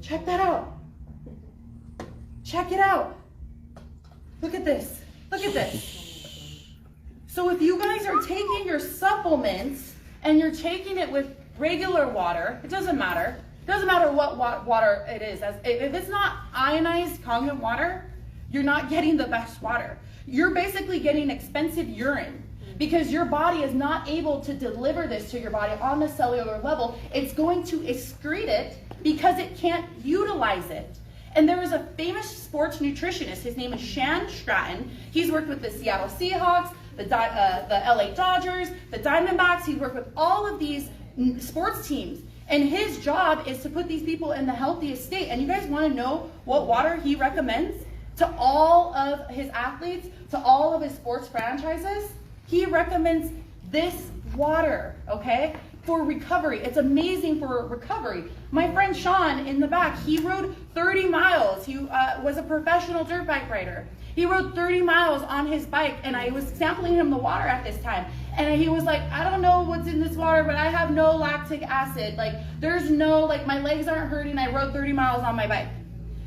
Check that out. Check it out. Look at this. Look at this. So if you guys are taking your supplements and you're taking it with regular water, it doesn't matter. Doesn't matter what water it is. If it's not ionized Kangen water, you're not getting the best water. You're basically getting expensive urine because your body is not able to deliver this to your body on the cellular level. It's going to excrete it because it can't utilize it. And there is a famous sports nutritionist. His name is Shan Stratton. He's worked with the Seattle Seahawks, the LA Dodgers, the Diamondbacks. He's worked with all of these sports teams. And his job is to put these people in the healthiest state. And you guys want to know what water he recommends to all of his athletes, to all of his sports franchises? He recommends this water, okay, for recovery. It's amazing for recovery. My friend Sean in the back, he rode 30 miles. He was a professional dirt bike rider. He rode 30 miles on his bike, and I was sampling him the water at this time. And he was like, I don't know what's in this water, but I have no lactic acid. Like, there's no, like, my legs aren't hurting. I rode 30 miles on my bike.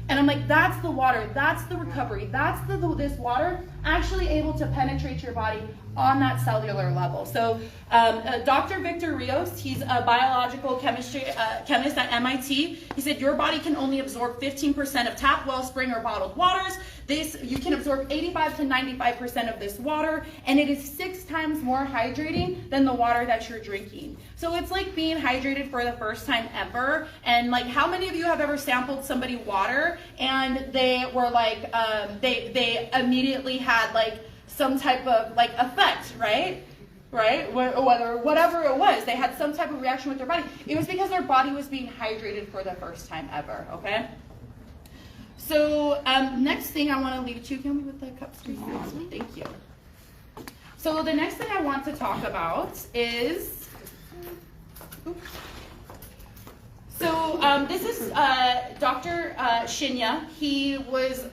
And I'm like, that's the water, that's the recovery, that's this water actually able to penetrate your body on that cellular level. So Dr. Victor Rios, he's a biological chemist at MIT. He said your body can only absorb 15% of tap, well, spring, or bottled waters. You can absorb 85 to 95% of this water, and it is 6 times more hydrating than the water that you're drinking. So it's like being hydrated for the first time ever. And like, how many of you have ever sampled somebody water and they were like, they immediately had like some type of like effect, right? Right? Whatever it was, they had some type of reaction with their body. It was because their body was being hydrated for the first time ever, okay? So next thing I want to leave it to, can we with the cups, please? Thank you. So the next thing I want to talk about is, this is Dr. Shinya. He was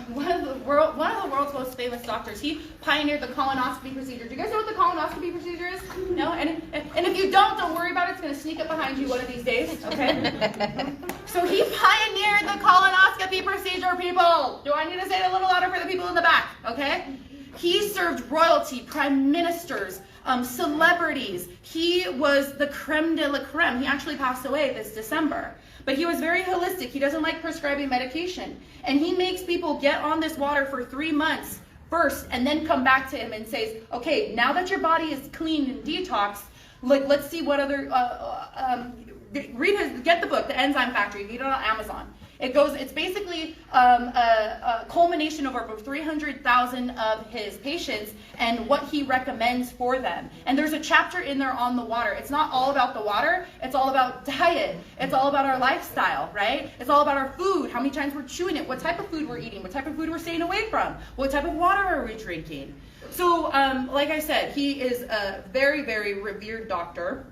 one of the world's most famous doctors. He pioneered the colonoscopy procedure. Do you guys know what the colonoscopy procedure is? No? And if you don't worry about it. It's going to sneak up behind you one of these days, okay? So he pioneered the colonoscopy procedure, people. Do I need to say it a little louder for the people in the back, okay? He served royalty, prime ministers, celebrities. He was the creme de la creme. He actually passed away this December. But he was very holistic. He doesn't like prescribing medication. And he makes people get on this water for 3 months first and then come back to him and says, okay, now that your body is clean and detoxed, let's see what other, get the book, The Enzyme Factory, read it on Amazon. It's basically a culmination of over 300,000 of his patients and what he recommends for them. And there's a chapter in there on the water. It's not all about the water. It's all about diet. It's all about our lifestyle, right? It's all about our food, how many times we're chewing it, what type of food we're eating, what type of food we're staying away from, what type of water are we drinking. So, like I said, he is a very, very revered doctor.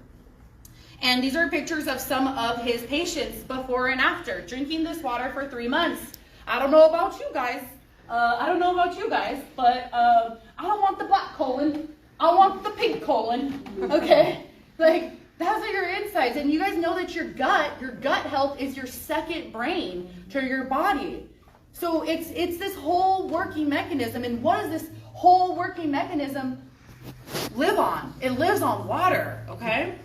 And these are pictures of some of his patients before and after, drinking this water for 3 months. I don't know about you guys. But I don't want the black colon. I want the pink colon. Okay? Like, those are your insides. And you guys know that your gut health is your second brain to your body. So it's this whole working mechanism. And what does this whole working mechanism live on? It lives on water, okay?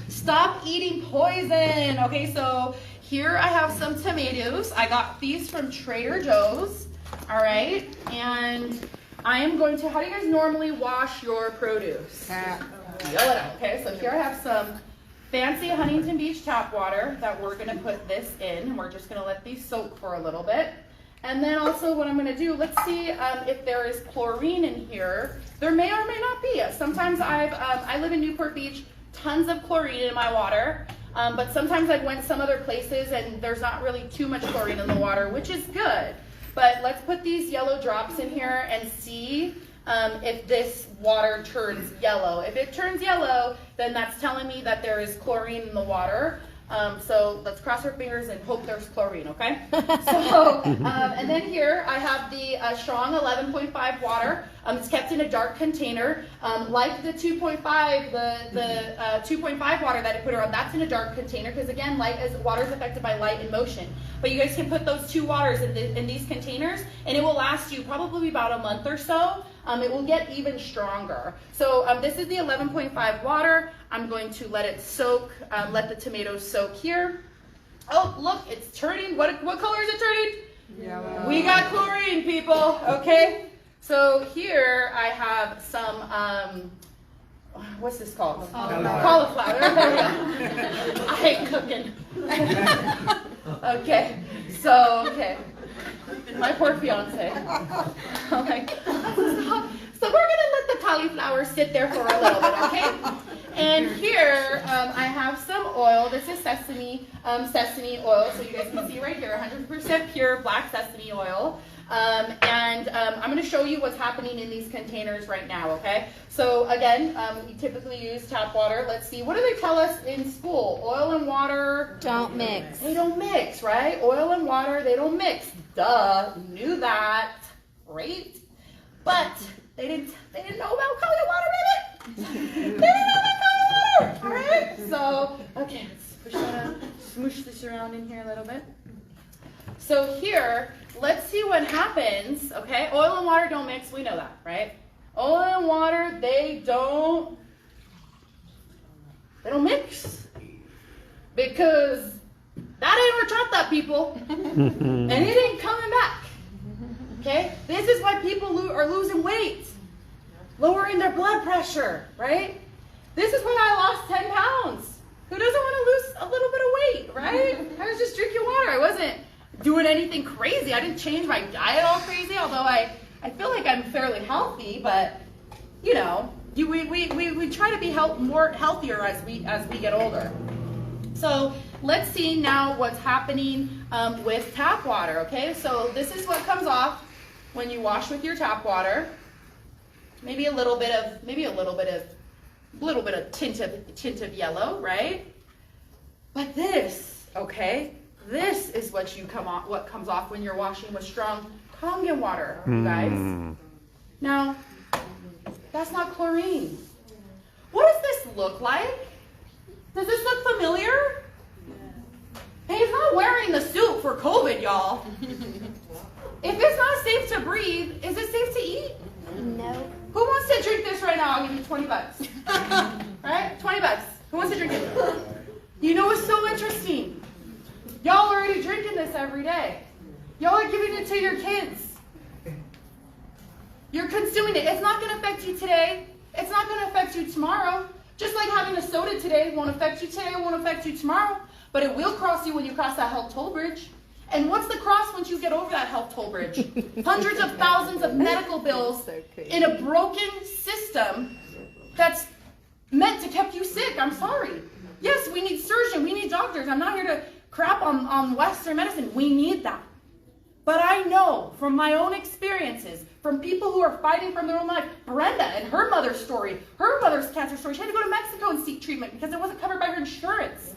Stop eating poison. Okay, so here I have some tomatoes. I got these from Trader Joe's. All right, and I am going to, how do you guys normally wash your produce? Yell it out. Okay, so here I have some fancy Huntington Beach tap water that we're going to put this in. And we're just going to let these soak for a little bit. And then also what I'm going to do, let's see if there is chlorine in here. There may or may not be. Sometimes I live in Newport Beach. Tons of chlorine in my water, but sometimes I've went some other places and there's not really too much chlorine in the water, which is good. But let's put these yellow drops in here and see if this water turns yellow. If it turns yellow, then that's telling me that there is chlorine in the water. So let's cross our fingers and hope there's chlorine, okay? So, and then here I have the strong 11.5 water. It's kept in a dark container. Like the 2.5, the 2.5 water that I put around, that's in a dark container because again, water is affected by light and motion. But you guys can put those 2 waters in these containers and it will last you probably about a month or so. It will get even stronger. So this is the 11.5 water. I'm going to let it soak, let the tomatoes soak here. Oh, look, it's turning. What color is it turning? Yellow. We got chlorine, people, okay? So here I have some, what's this called? Cauliflower. There we go. I hate cooking. Okay, okay. My poor fiance. I'm like, so we're gonna let the cauliflower sit there for a little bit, okay? And here I have some oil. This is sesame oil. So you guys can see right here, 100% pure black sesame oil. I'm going to show you what's happening in these containers right now, okay? So again, we typically use tap water. Let's see, what do they tell us in school? Oil and water don't mix. They don't mix, right? Oil and water, they don't mix. Duh, knew that, right? But they didn't know about cauliflower water, baby. They didn't know about cauliflower water, all right? So, okay, let's smoosh this around in here a little bit. So here, let's see what happens, okay? Oil and water don't mix, we know that, right? Oil and water, they don't mix. Because that ain't our taught that, people. And it ain't coming back, okay? This is why people are losing weight, lowering their blood pressure, right? This is why I lost 10 pounds. Who doesn't want to lose a little bit of weight, right? I was just drinking water. I wasn't doing anything crazy. I didn't change my diet all crazy, although I feel like I'm fairly healthy, but you know, we try to be more healthier as we get older. So let's see now what's happening with tap water, okay? So this is what comes off when you wash with your tap water. Maybe a little bit of tint of yellow, right? But this, okay? This is what comes off when you're washing with strong Kangen water, you guys. Now, that's not chlorine. What does this look like? Does this look familiar? Hey, he's not wearing the suit for COVID, y'all. If it's not safe to breathe, is it safe to eat? No. Who wants to drink this right now? I'll give you 20 bucks. Right? 20 bucks. Who wants to drink it? You know what's so interesting? Y'all are already drinking this every day. Y'all are giving it to your kids. You're consuming it. It's not going to affect you today. It's not going to affect you tomorrow. Just like having a soda today won't affect you today, it won't affect you tomorrow. But it will cross you when you cross that health toll bridge. And what's the cross once you get over that health toll bridge? Hundreds of thousands of medical bills in a broken system that's meant to keep you sick. I'm sorry. Yes, we need surgeons, we need doctors. I'm not here to crap on Western medicine. We need that. But I know from my own experiences, from people who are fighting for their own life, Brenda and her mother's story, her mother's cancer story, she had to go to Mexico and seek treatment because it wasn't covered by her insurance.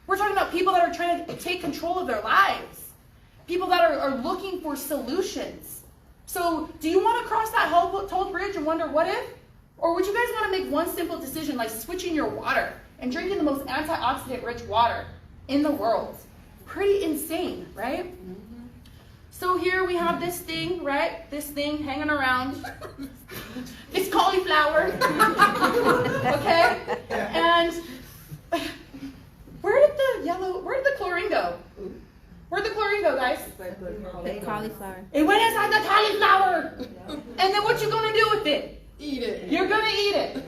We're talking about people that are trying to take control of their lives. People that are looking for solutions. So do you want to cross that health toll bridge and wonder what if? Or would you guys want to make one simple decision like switching your water and drinking the most antioxidant rich water in the world? Pretty insane, right? So here we have this thing, right? This thing hanging around. It's cauliflower. Okay? And where did the chlorine go? Where'd the chlorine go, guys? The cauliflower. It went inside the cauliflower. And then what you gonna do with it? Eat it. You're gonna eat it.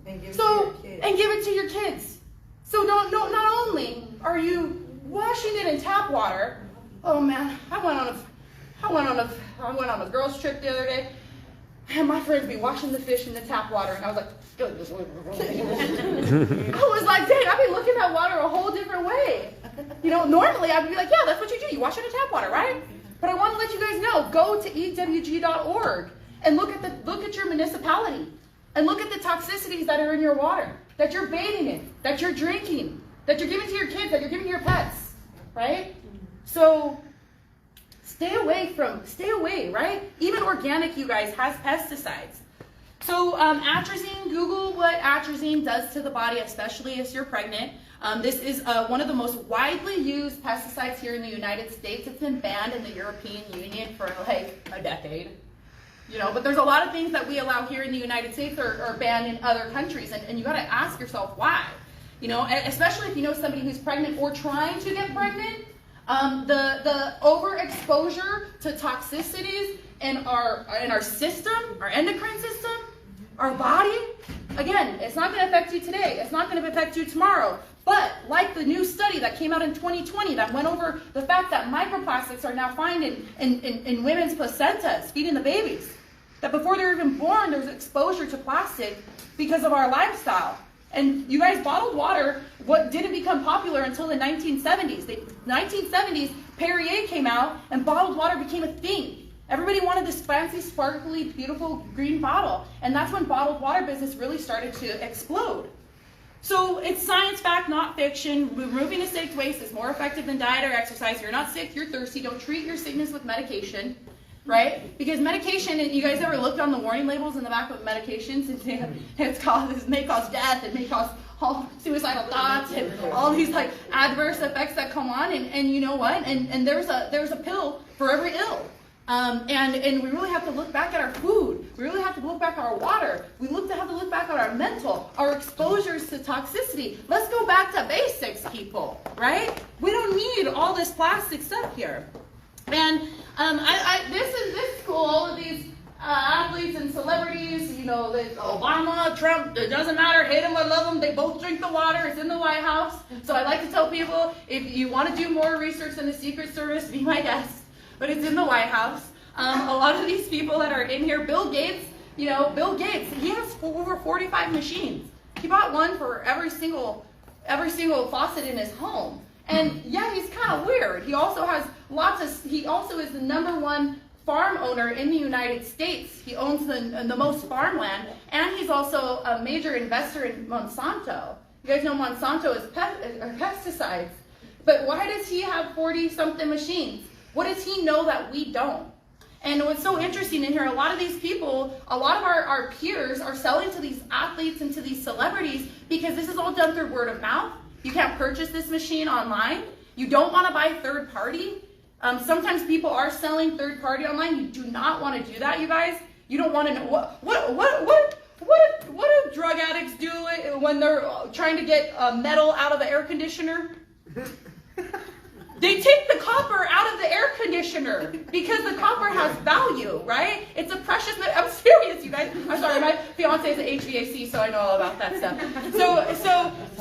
And give And give it to your kids. So not only are you washing it in tap water. Oh man, I went on a girls trip the other day, and my friends be washing the fish in the tap water, and I was like, goodness. I was like, dang, I've been looking at water a whole different way. You know, normally I'd be like, yeah, that's what you do. You wash it in tap water, right? But I want to let you guys know, go to ewg.org and look at your municipality and look at the toxicities that are in your water, that you're bathing in, that you're drinking, that you're giving to your kids, that you're giving to your pets, right? So stay away, right? Even organic, you guys, has pesticides. So atrazine, Google what atrazine does to the body, especially if you're pregnant. This is one of the most widely used pesticides here in the United States. It's been banned in the European Union for like a decade. You know, but there's a lot of things that we allow here in the United States are banned in other countries, and you got to ask yourself why. You know, especially if you know somebody who's pregnant or trying to get pregnant, the overexposure to toxicities in our system, our endocrine system, our body, again, it's not going to affect you today. It's not going to affect you tomorrow. But like the new study that came out in 2020 that went over the fact that microplastics are now found in women's placentas, feeding the babies, that before they're even born, there's exposure to plastic because of our lifestyle. And you guys, bottled water, what didn't become popular until the 1970s. The 1970s, Perrier came out, and bottled water became a thing. Everybody wanted this fancy, sparkly, beautiful green bottle. And that's when bottled water business really started to explode. So it's science fact, not fiction. Removing acidic waste is more effective than diet or exercise. If you're not sick, you're thirsty. Don't treat your sickness with medication. Right? Because medication, you guys ever looked on the warning labels in the back of medications? It may cause death, it may cause suicidal thoughts, and all these like adverse effects that come on. And you know what? And there's a pill for every ill. And we really have to look back at our food. We really have to look back at our water. We have to look back at our mental, our exposures to toxicity. Let's go back to basics, people. Right? We don't need all this plastic stuff here. And this is cool. All of these athletes and celebrities, you know, Obama, Trump, it doesn't matter, hate them or love them, they both drink the water. It's in the White House. So I like to tell people, if you want to do more research than the Secret Service, be my guest. But it's in the White House. A lot of these people that are in here, Bill Gates, he has over 45 machines. He bought one for every single faucet in his home. And yeah, he's kind of weird. He also has he also is the #1 farm owner in the United States. He owns the most farmland, and he's also a major investor in Monsanto. You guys know Monsanto is pesticides. But why does he have 40-something machines? What does he know that we don't? And what's so interesting in here, a lot of these people, a lot of our peers are selling to these athletes and to these celebrities because this is all done through word of mouth. You can't purchase this machine online. You don't want to buy third party. Sometimes people are selling third party online. You do not want to do that, you guys. You don't want to know what do drug addicts do when they're trying to get metal out of the air conditioner? They take the copper out of the air conditioner because the copper has value, right? It's a precious metal. I'm serious, you guys. I'm sorry, my fiance is an HVAC, so I know all about that stuff.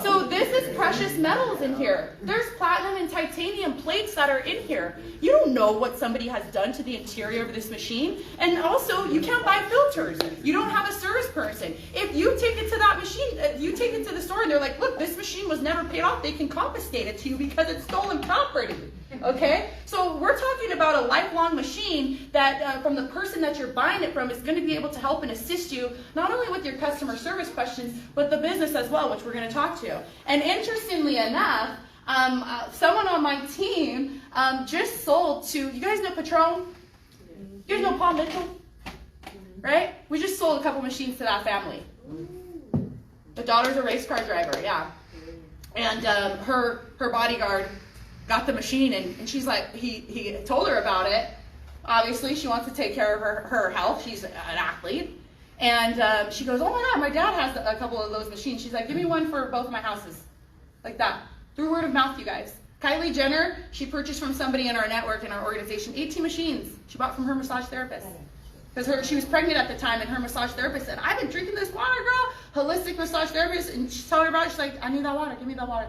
So this is precious metals in here. There's platinum and titanium plates that are in here. You don't know what somebody has done to the interior of this machine. And also, you can't buy filters. You don't have a service person. If you take it to that machine, you take it to the store and they're like, look, this machine was never paid off. They can confiscate it to you because it's stolen property. Okay, so we're talking about a lifelong machine that from the person that you're buying it from is going to be able to help and assist you not only with your customer service questions, but the business as well, which we're going to talk to. And interestingly enough, someone on my team just sold to, you guys know Patron? You guys know Paul Mitchell? Right? We just sold a couple machines to that family. The daughter's a race car driver, yeah. And her bodyguard got the machine, and she's like, he told her about it. Obviously, she wants to take care of her health. She's an athlete. And she goes, oh my God, my dad has a couple of those machines. She's like, give me one for both of my houses. Like that. Through word of mouth, you guys. Kylie Jenner, she purchased from somebody in our network, in our organization, 18 machines. She bought from her massage therapist. Because she was pregnant at the time, and her massage therapist said, I've been drinking this water, girl. Holistic massage therapist. And she's telling her about it. She's like, I need that water. Give me that water.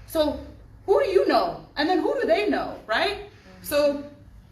So who do you know? And then who do they know, right? So,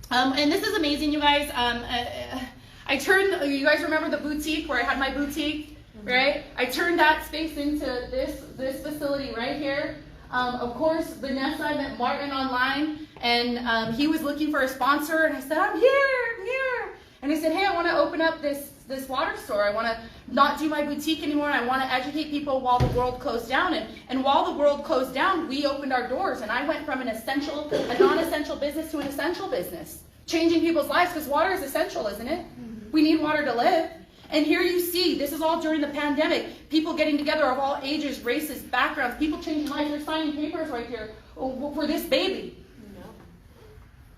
and this is amazing, you guys. I turned, you guys remember the boutique where I had my boutique, right? I turned that space into this facility right here. Of course, Vanessa, I met Martin online, and he was looking for a sponsor, and I said, I'm here. And he said, hey, I want to open up this water store. I want to not do my boutique anymore. I want to educate people while the world closed down. And while the world closed down, we opened our doors. And I went from a non-essential business to an essential business, changing people's lives, because water is essential, isn't it? Mm-hmm. We need water to live. And here you see, this is all during the pandemic, people getting together of all ages, races, backgrounds, people changing lives. They're signing papers right here for this baby.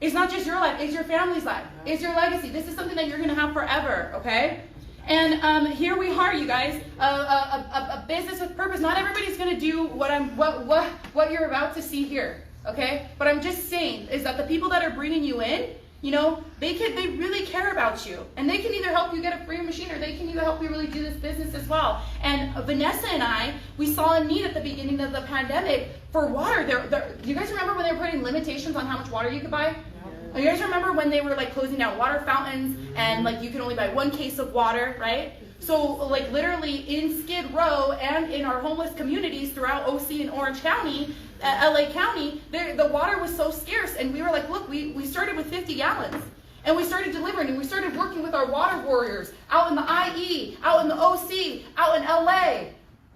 It's not just your life, it's your family's life. It's your legacy. This is something that you're going to have forever, okay? And here we are, you guys, a business with purpose. Not everybody's going to do what you're about to see here, okay? But I'm just saying is that the people that are bringing you in, you know, they really care about you, and they can either help you get a free machine, or they can either help you really do this business as well. And Vanessa and I, we saw a need at the beginning of the pandemic for water. Do you guys remember when they were putting limitations on how much water you could buy? You guys remember when they were like closing down water fountains and like you could only buy 1 case of water, right? So like literally in Skid Row and in our homeless communities throughout OC and Orange County, LA County, the water was so scarce, and we were like, look, we started with 50 gallons. And we started delivering, and we started working with our water warriors out in the IE, out in the OC, out in LA.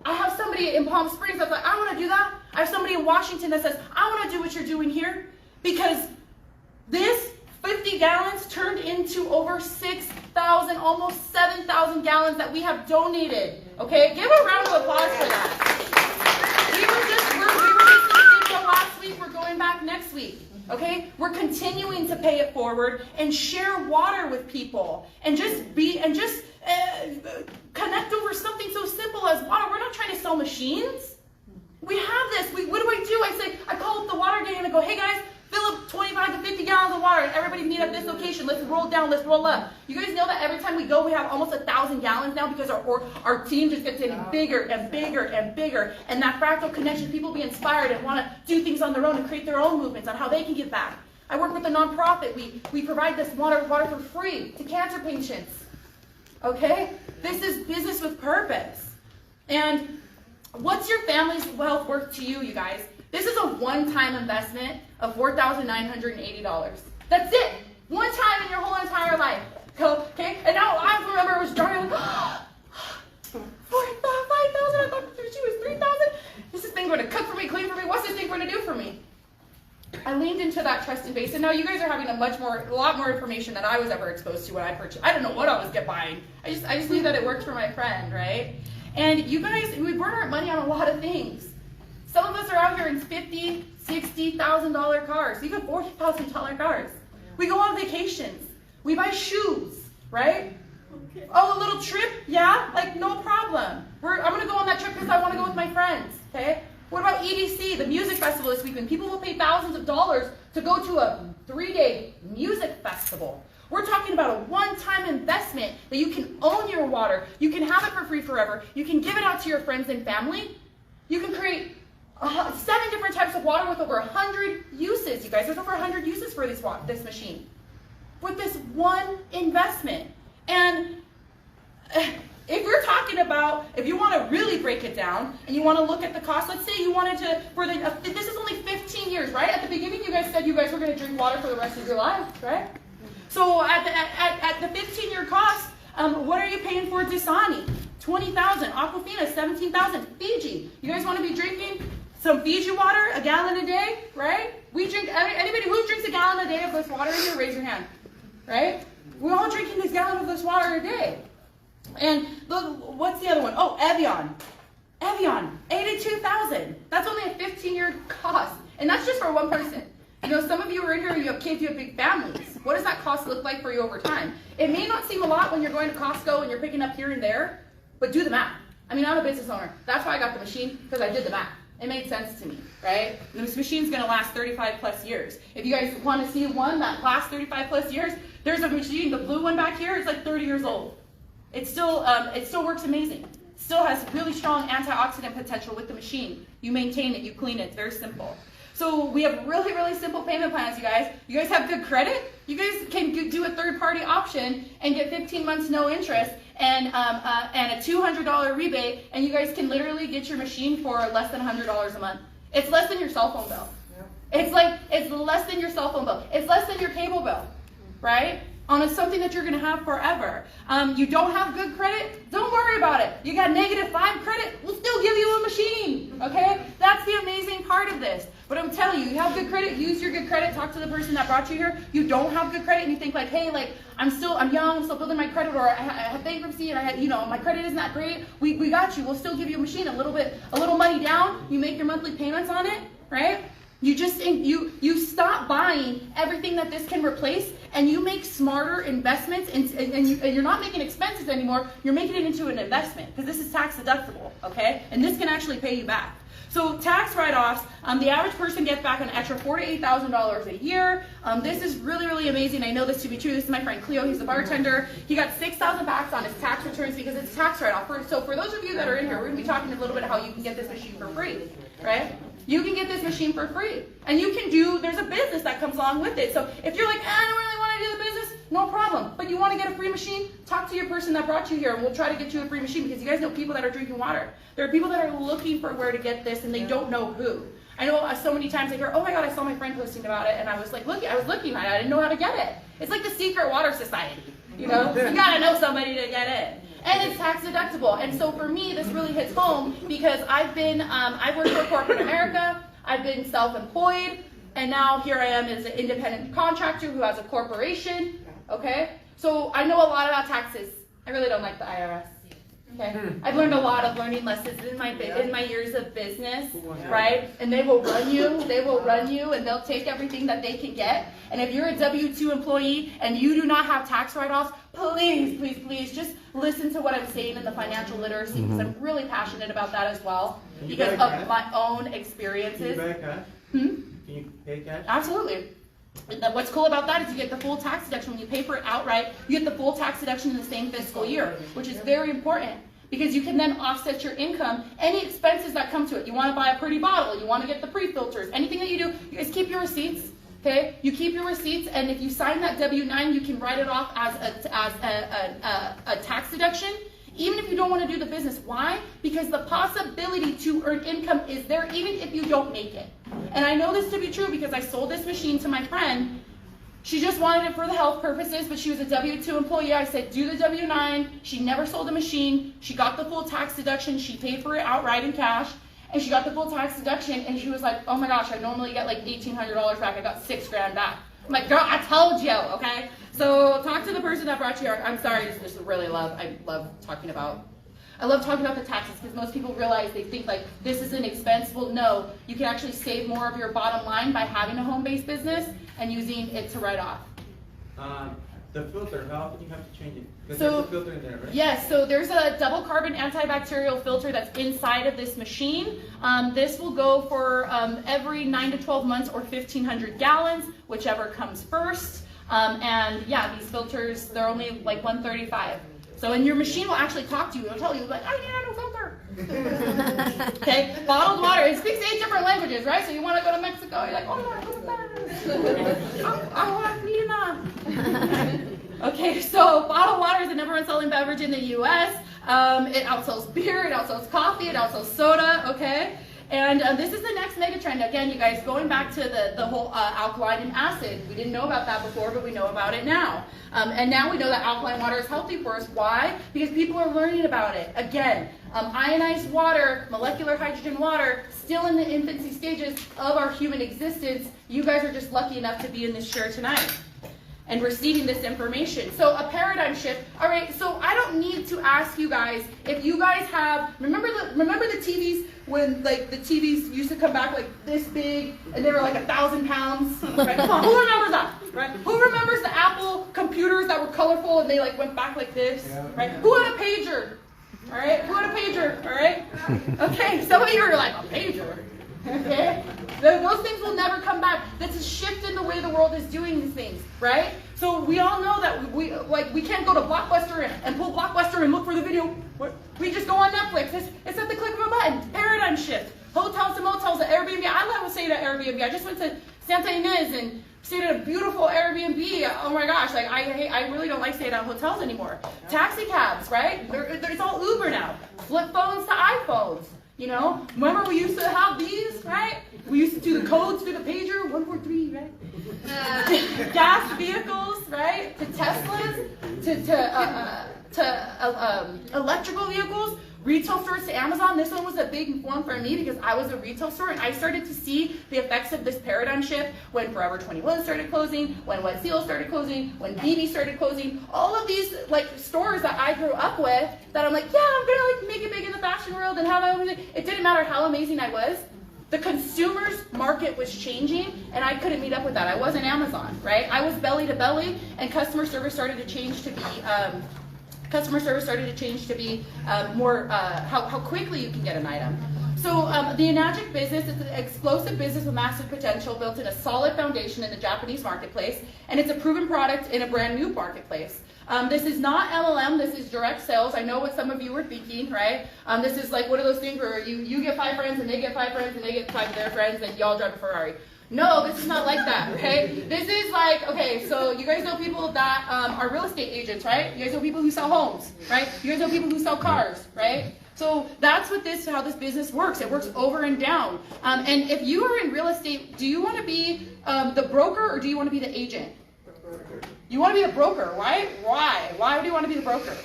I have somebody in Palm Springs that's like, I want to do that. I have somebody in Washington that says, I want to do what you're doing here, because this 50 gallons turned into over 6,000, almost 7,000 gallons that we have donated. Okay, give a round of applause for that. We were just in the video last week. We're going back next week. Okay, we're continuing to pay it forward and share water with people, and just connect over something so simple as water. We're not trying to sell machines. We have this. What do? I call up the water gang and I go, hey guys, fill up 25 to 50 gallons of water, and everybody meet at this location. Let's roll down, let's roll up. You guys know that every time we go, we have almost 1,000 gallons now, because our team just gets getting bigger and bigger and bigger. And that fractal connection, people be inspired and want to do things on their own and create their own movements on how they can give back. I work with a nonprofit. We provide this water for free to cancer patients. Okay? This is business with purpose. And what's your family's wealth worth to you, you guys? This is a one-time investment of $4,980. That's it. One time in your whole entire life. Okay? And now I remember I was driving, like, 5,000. I thought she was 3,000. This thing going to cook for me, clean for me. What's this thing going to do for me? I leaned into that trust and base, and now you guys are having a lot more information than I was ever exposed to when I purchased. I don't know what I was buying. I just knew that it worked for my friend, right? And you guys, we burn our money on a lot of things. Some of us are out here in $50,000, $60,000 cars, even $40,000 cars. We go on vacations. We buy shoes, right? Okay. Oh, a little trip? Yeah, like no problem. I'm going to go on that trip because I want to go with my friends, okay? What about EDC, the music festival this weekend? People will pay thousands of dollars to go to a 3-day music festival. We're talking about a one-time investment that you can own your water. You can have it for free forever. You can give it out to your friends and family. You can create 7 different types of water with over 100 uses. You guys, there's over 100 uses for this machine with this one investment. And if we're talking about, if you want to really break it down and you want to look at the cost, let's say you wanted to, this is only 15 years, right? At the beginning, you guys said you guys were going to drink water for the rest of your life, right? So at the 15-year cost, what are you paying for Dasani? $20,000. Aquafina, $17,000. Fiji. You guys want to be drinking some Fiji water, a gallon a day, right? We drink, anybody who drinks a gallon a day of this water in here, raise your hand, right? We're all drinking this gallon of this water a day. And look, what's the other one? Oh, Evian. Evian, $82,000. That's only a 15-year cost. And that's just for one person. You know, some of you are in here and you have kids, you have big families. What does that cost look like for you over time? It may not seem a lot when you're going to Costco and you're picking up here and there, but do the math. I mean, I'm a business owner. That's why I got the machine, because I did the math. It made sense to me, right? This machine's going to last 35 plus years. If you guys want to see one that lasts 35 plus years, there's a machine, the blue one back here, it's like 30 years old. It still works amazing. Still has really strong antioxidant potential with the machine. You maintain it, you clean it, it's very simple. So we have really, really simple payment plans, you guys. You guys have good credit? You guys can do a third-party option and get 15 months no interest and a $200 rebate, and you guys can literally get your machine for less than $100 a month. It's less than your cell phone bill. Yeah. It's less than your cell phone bill. It's less than your cable bill, right? On something that you're going to have forever. You don't have good credit? Don't worry about it. You got -5 credit? We'll still give you a machine, okay? That's the amazing part of this. But I'm telling you, you have good credit, use your good credit, talk to the person that brought you here. You don't have good credit and you think like, hey, like, I'm young, I'm still building my credit, or I have bankruptcy and my credit isn't that great. We got you. We'll still give you a machine, a little money down. You make your monthly payments on it, right? You stop buying everything that this can replace, and you make smarter investments, and you're not making expenses anymore. You're making it into an investment because this is tax deductible, okay? And this can actually pay you back. So tax write-offs, the average person gets back an extra $4,000 to $8,000 a year. This is really, really amazing. I know this to be true. This is my friend Cleo. He's a bartender. He got $6,000 back on his tax returns because it's tax write-off. So for those of you that are in here, we're going to be talking a little bit how you can get this machine for free, right? You can get this machine for free. And you can there's a business that comes along with it. So if you're like, I don't really want to do the business, no problem. But you want to get a free machine, talk to your person that brought you here, and we'll try to get you a free machine, because you guys know people that are drinking water. There are people that are looking for where to get this, and they don't know who. I know so many times I hear, oh my God, I saw my friend posting about it, and I was like, I was looking at it, I didn't know how to get it. It's like the secret water society, you know? You gotta know somebody to get in. And it's tax deductible. And so for me, this really hits home, because I've worked for corporate America, I've been self-employed, and now here I am as an independent contractor who has a corporation, okay? So I know a lot about taxes. I really don't like the IRS. Okay, I've learned a lot of learning lessons in my years of business, right? And they will run you, and they'll take everything that they can get. And if you're a W-2 employee and you do not have tax write-offs, please, please, please just listen to what I'm saying in the financial literacy, because I'm really passionate about that as well, because of my own experiences. Can you pay cash? Can you pay cash? Absolutely. What's cool about that is you get the full tax deduction. When you pay for it outright, you get the full tax deduction in the same fiscal year, which is very important, because you can then offset your income, any expenses that come to it. You want to buy a pretty bottle, you want to get the pre-filters, anything that you do, you guys keep your receipts, okay? You keep your receipts, and if you sign that W-9, you can write it off as a tax deduction, even if you don't want to do the business. Why? Because the possibility to earn income is there even if you don't make it. And I know this to be true because I sold this machine to my friend. She just wanted it for the health purposes, but she was a W-2 employee. I said, do the W-9. She never sold the machine. She got the full tax deduction. She paid for it outright in cash, and she got the full tax deduction, and she was like, oh my gosh, I normally get like $1,800 back. I got $6,000 back. I'm like, girl, I told you, okay? So talk to the person that brought you here. I'm sorry, I love talking about the taxes, because most people realize, they think like this is an expense. Well, no, you can actually save more of your bottom line by having a home-based business and using it to write off. The filter, how often do you have to change it? Because So- there's a filter in there, right? Yes, so there's a double carbon antibacterial filter that's inside of this machine. This will go for every 9 to 12 months or 1,500 gallons, whichever comes first. And yeah, these filters, they're only like $135. So, and your machine will actually talk to you. It'll tell you, like, I need a new filter. Okay, bottled water. It speaks 8 different languages, right? So you want to go to Mexico, you're like, oh no, I want to. Okay, so bottled water is the #1 selling beverage in the U.S. It outsells beer, it outsells coffee, it outsells soda, okay? And this is the next mega trend. Again, you guys, going back to the whole alkaline and acid. We didn't know about that before, but we know about it now. And now we know that alkaline water is healthy for us. Why? Because people are learning about it. Again, ionized water, molecular hydrogen water, still in the infancy stages of our human existence. You guys are just lucky enough to be in this chair tonight and receiving this information. So a paradigm shift. All right, so I don't need to ask you guys if you guys have, remember the TVs when like the TVs used to come back like this big and they were like 1,000 pounds, right? Come on, who remembers that, right? Who remembers the Apple computers that were colorful and they like went back like this, right? Who had a pager, all right? Who had a pager, all right? Okay, some of you are like, a pager, okay? Those things will never come back. That's a shift in the way the world is doing these things, right? So we all know that we can't go to Blockbuster and pull Blockbuster and look for the video. We just go on Netflix. It's at the click of a button. Paradigm shift. Hotels to motels to Airbnb. I love staying at Airbnb. I just went to Santa Ynez and stayed at a beautiful Airbnb. Oh my gosh, like I really don't like staying at hotels anymore. Taxi cabs, right? It's all Uber now. Flip phones to iPhones. You know, remember we used to have these, right? We used to do the codes through the pager, 143, right? Gas vehicles, right? To Teslas, to electrical vehicles, retail stores to Amazon. This one was a big one for me because I was a retail store and I started to see the effects of this paradigm shift when Forever 21 started closing, when Wet Seal started closing, when BB started closing. All of these like stores that I grew up with that I'm like, yeah, I'm gonna like make it big in the fashion world and have my own. It didn't matter how amazing I was. The consumer's market was changing, and I couldn't meet up with that. I wasn't Amazon, right? I was belly to belly, and customer service started to change to be more how quickly you can get an item. So the Enagic Business is an explosive business with massive potential, built in a solid foundation in the Japanese marketplace, and it's a proven product in a brand new marketplace. This is not MLM, this is direct sales. I know what some of you were thinking, right? This is like one of those things where you get 5 friends, and they get 5 friends, and they get 5 of their friends, and y'all drive a Ferrari. No, this is not like that, okay? This is like, okay, so you guys know people that are real estate agents, right? You guys know people who sell homes, right? You guys know people who sell cars, right? So that's what how this business works. It works over and down. And if you are in real estate, do you want to be the broker, or do you want to be the agent? You want to be a broker, right? Why? Why do you want to be the broker?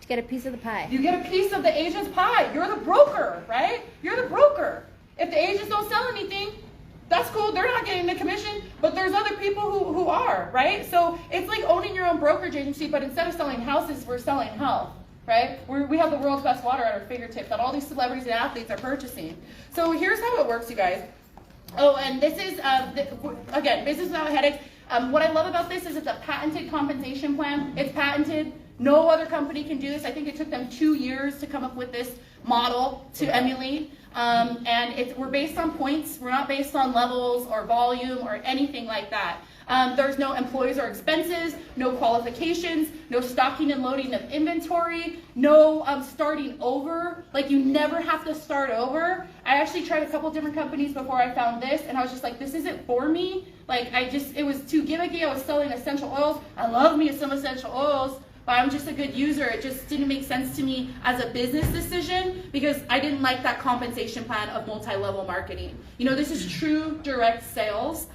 To get a piece of the pie. You get a piece of the agent's pie. You're the broker, right? You're the broker. If the agents don't sell anything, that's cool. They're not getting the commission, but there's other people who are, right? So it's like owning your own brokerage agency, but instead of selling houses, we're selling health, right? We have the world's best water at our fingertips that all these celebrities and athletes are purchasing. So here's how it works, you guys. Oh, and this is, again, business without headaches. What I love about this is it's a patented compensation plan. It's patented. No other company can do this. I think it took them 2 years to come up with this model to emulate. And we're based on points. We're not based on levels or volume or anything like that. There's no employees or expenses, no qualifications, no stocking and loading of inventory, no starting over. Like, you never have to start over. I actually tried a couple different companies before I found this, and I was just like, this isn't for me. Like, it was too gimmicky. I was selling essential oils. I love me some essential oils, but I'm just a good user. It just didn't make sense to me as a business decision because I didn't like that compensation plan of multi-level marketing. You know, this is true direct sales.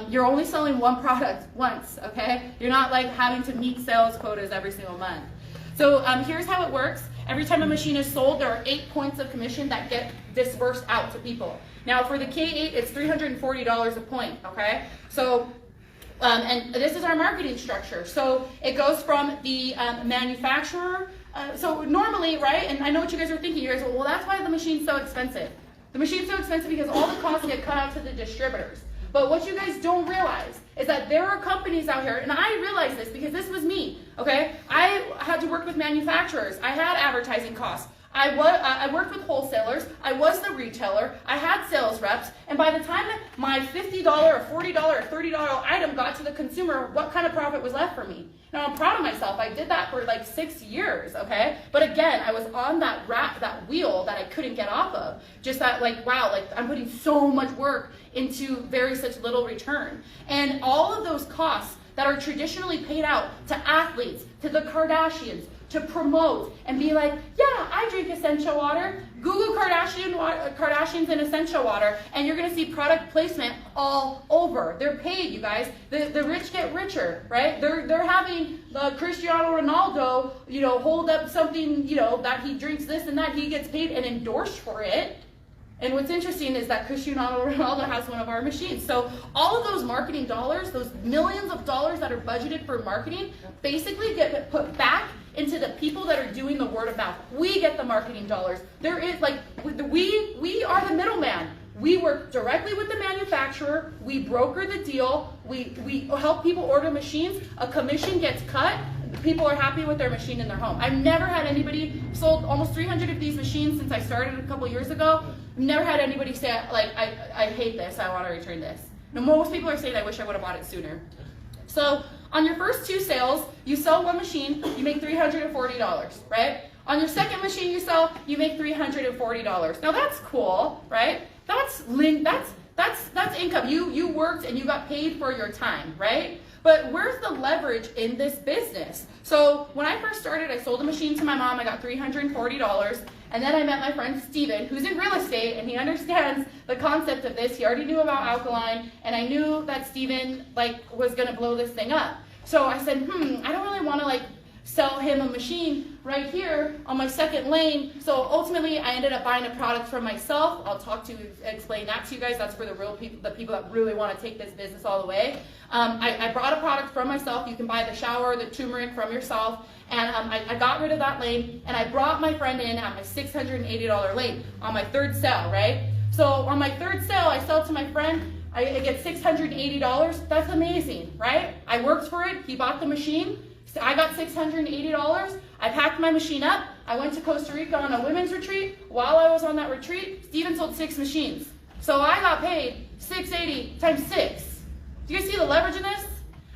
You're only selling one product once, okay? You're not like having to meet sales quotas every single month. So here's how it works. Every time a machine is sold, there are 8 points of commission that get dispersed out to people. Now for the K8, it's $340 a point, okay? So, and this is our marketing structure. So it goes from the manufacturer. So normally, right, and I know what you guys are thinking, you guys are, well, that's why the machine's so expensive. The machine's so expensive because all the costs get cut out to the distributors. But what you guys don't realize is that there are companies out here, and I realize this because this was me, okay? I had to work with manufacturers. I had advertising costs. I worked with wholesalers. I was the retailer. I had sales reps. And by the time my $50 or $40 or $30 item got to the consumer, what kind of profit was left for me? Now, I'm proud of myself. I did that for like 6 years, okay? But again, I was on that wheel that I couldn't get off of. Just that, like, wow, like I'm putting so much work into such little return. And all of those costs that are traditionally paid out to athletes, to the Kardashians, to promote and be like, yeah, I drink essential water. Google Kardashians and essential water, and you're gonna see product placement all over. They're paid, you guys. The rich get richer, right? They're having Cristiano Ronaldo, you know, hold up something, you know, that he drinks this and that. He gets paid and endorsed for it. And what's interesting is that Cristiano Ronaldo has one of our machines. So all of those marketing dollars, those millions of dollars that are budgeted for marketing, basically get put back into the people that are doing the word of mouth. We get the marketing dollars. There is like, we are the middleman. We work directly with the manufacturer. We broker the deal. We help people order machines. A commission gets cut. People are happy with their machine in their home. I've never had anybody, sold almost 300 of these machines since I started a couple years ago. Never had anybody say, like, I hate this, I want to return this. Now, most people are saying, I wish I would have bought it sooner. So on your first 2 sales, you sell one machine, you make $340, right? On your second machine you sell, you make $340. Now that's cool, right? That's income. You worked and you got paid for your time, right? But where's the leverage in this business? So when I first started, I sold a machine to my mom. I got $340. And then I met my friend Steven, who's in real estate, and he understands the concept of this. He already knew about alkaline, and I knew that Steven was going to blow this thing up. So I said, I don't really want to sell him a machine right here on my second lane. So ultimately, I ended up buying a product for myself. I'll explain that to you guys. That's for the real people, the people that really want to take this business all the way. I brought a product for myself. You can buy the shower, the turmeric from yourself. And I got rid of that lane, and I brought my friend in at my $680 lane on my third sale, right? So on my third sale, I sell to my friend. I get $680. That's amazing, right? I worked for it. He bought the machine. So I got $680. I packed my machine up. I went to Costa Rica on a women's retreat. While I was on that retreat, Steven sold 6 machines. So I got paid $680 times 6. Do you guys see the leverage in this?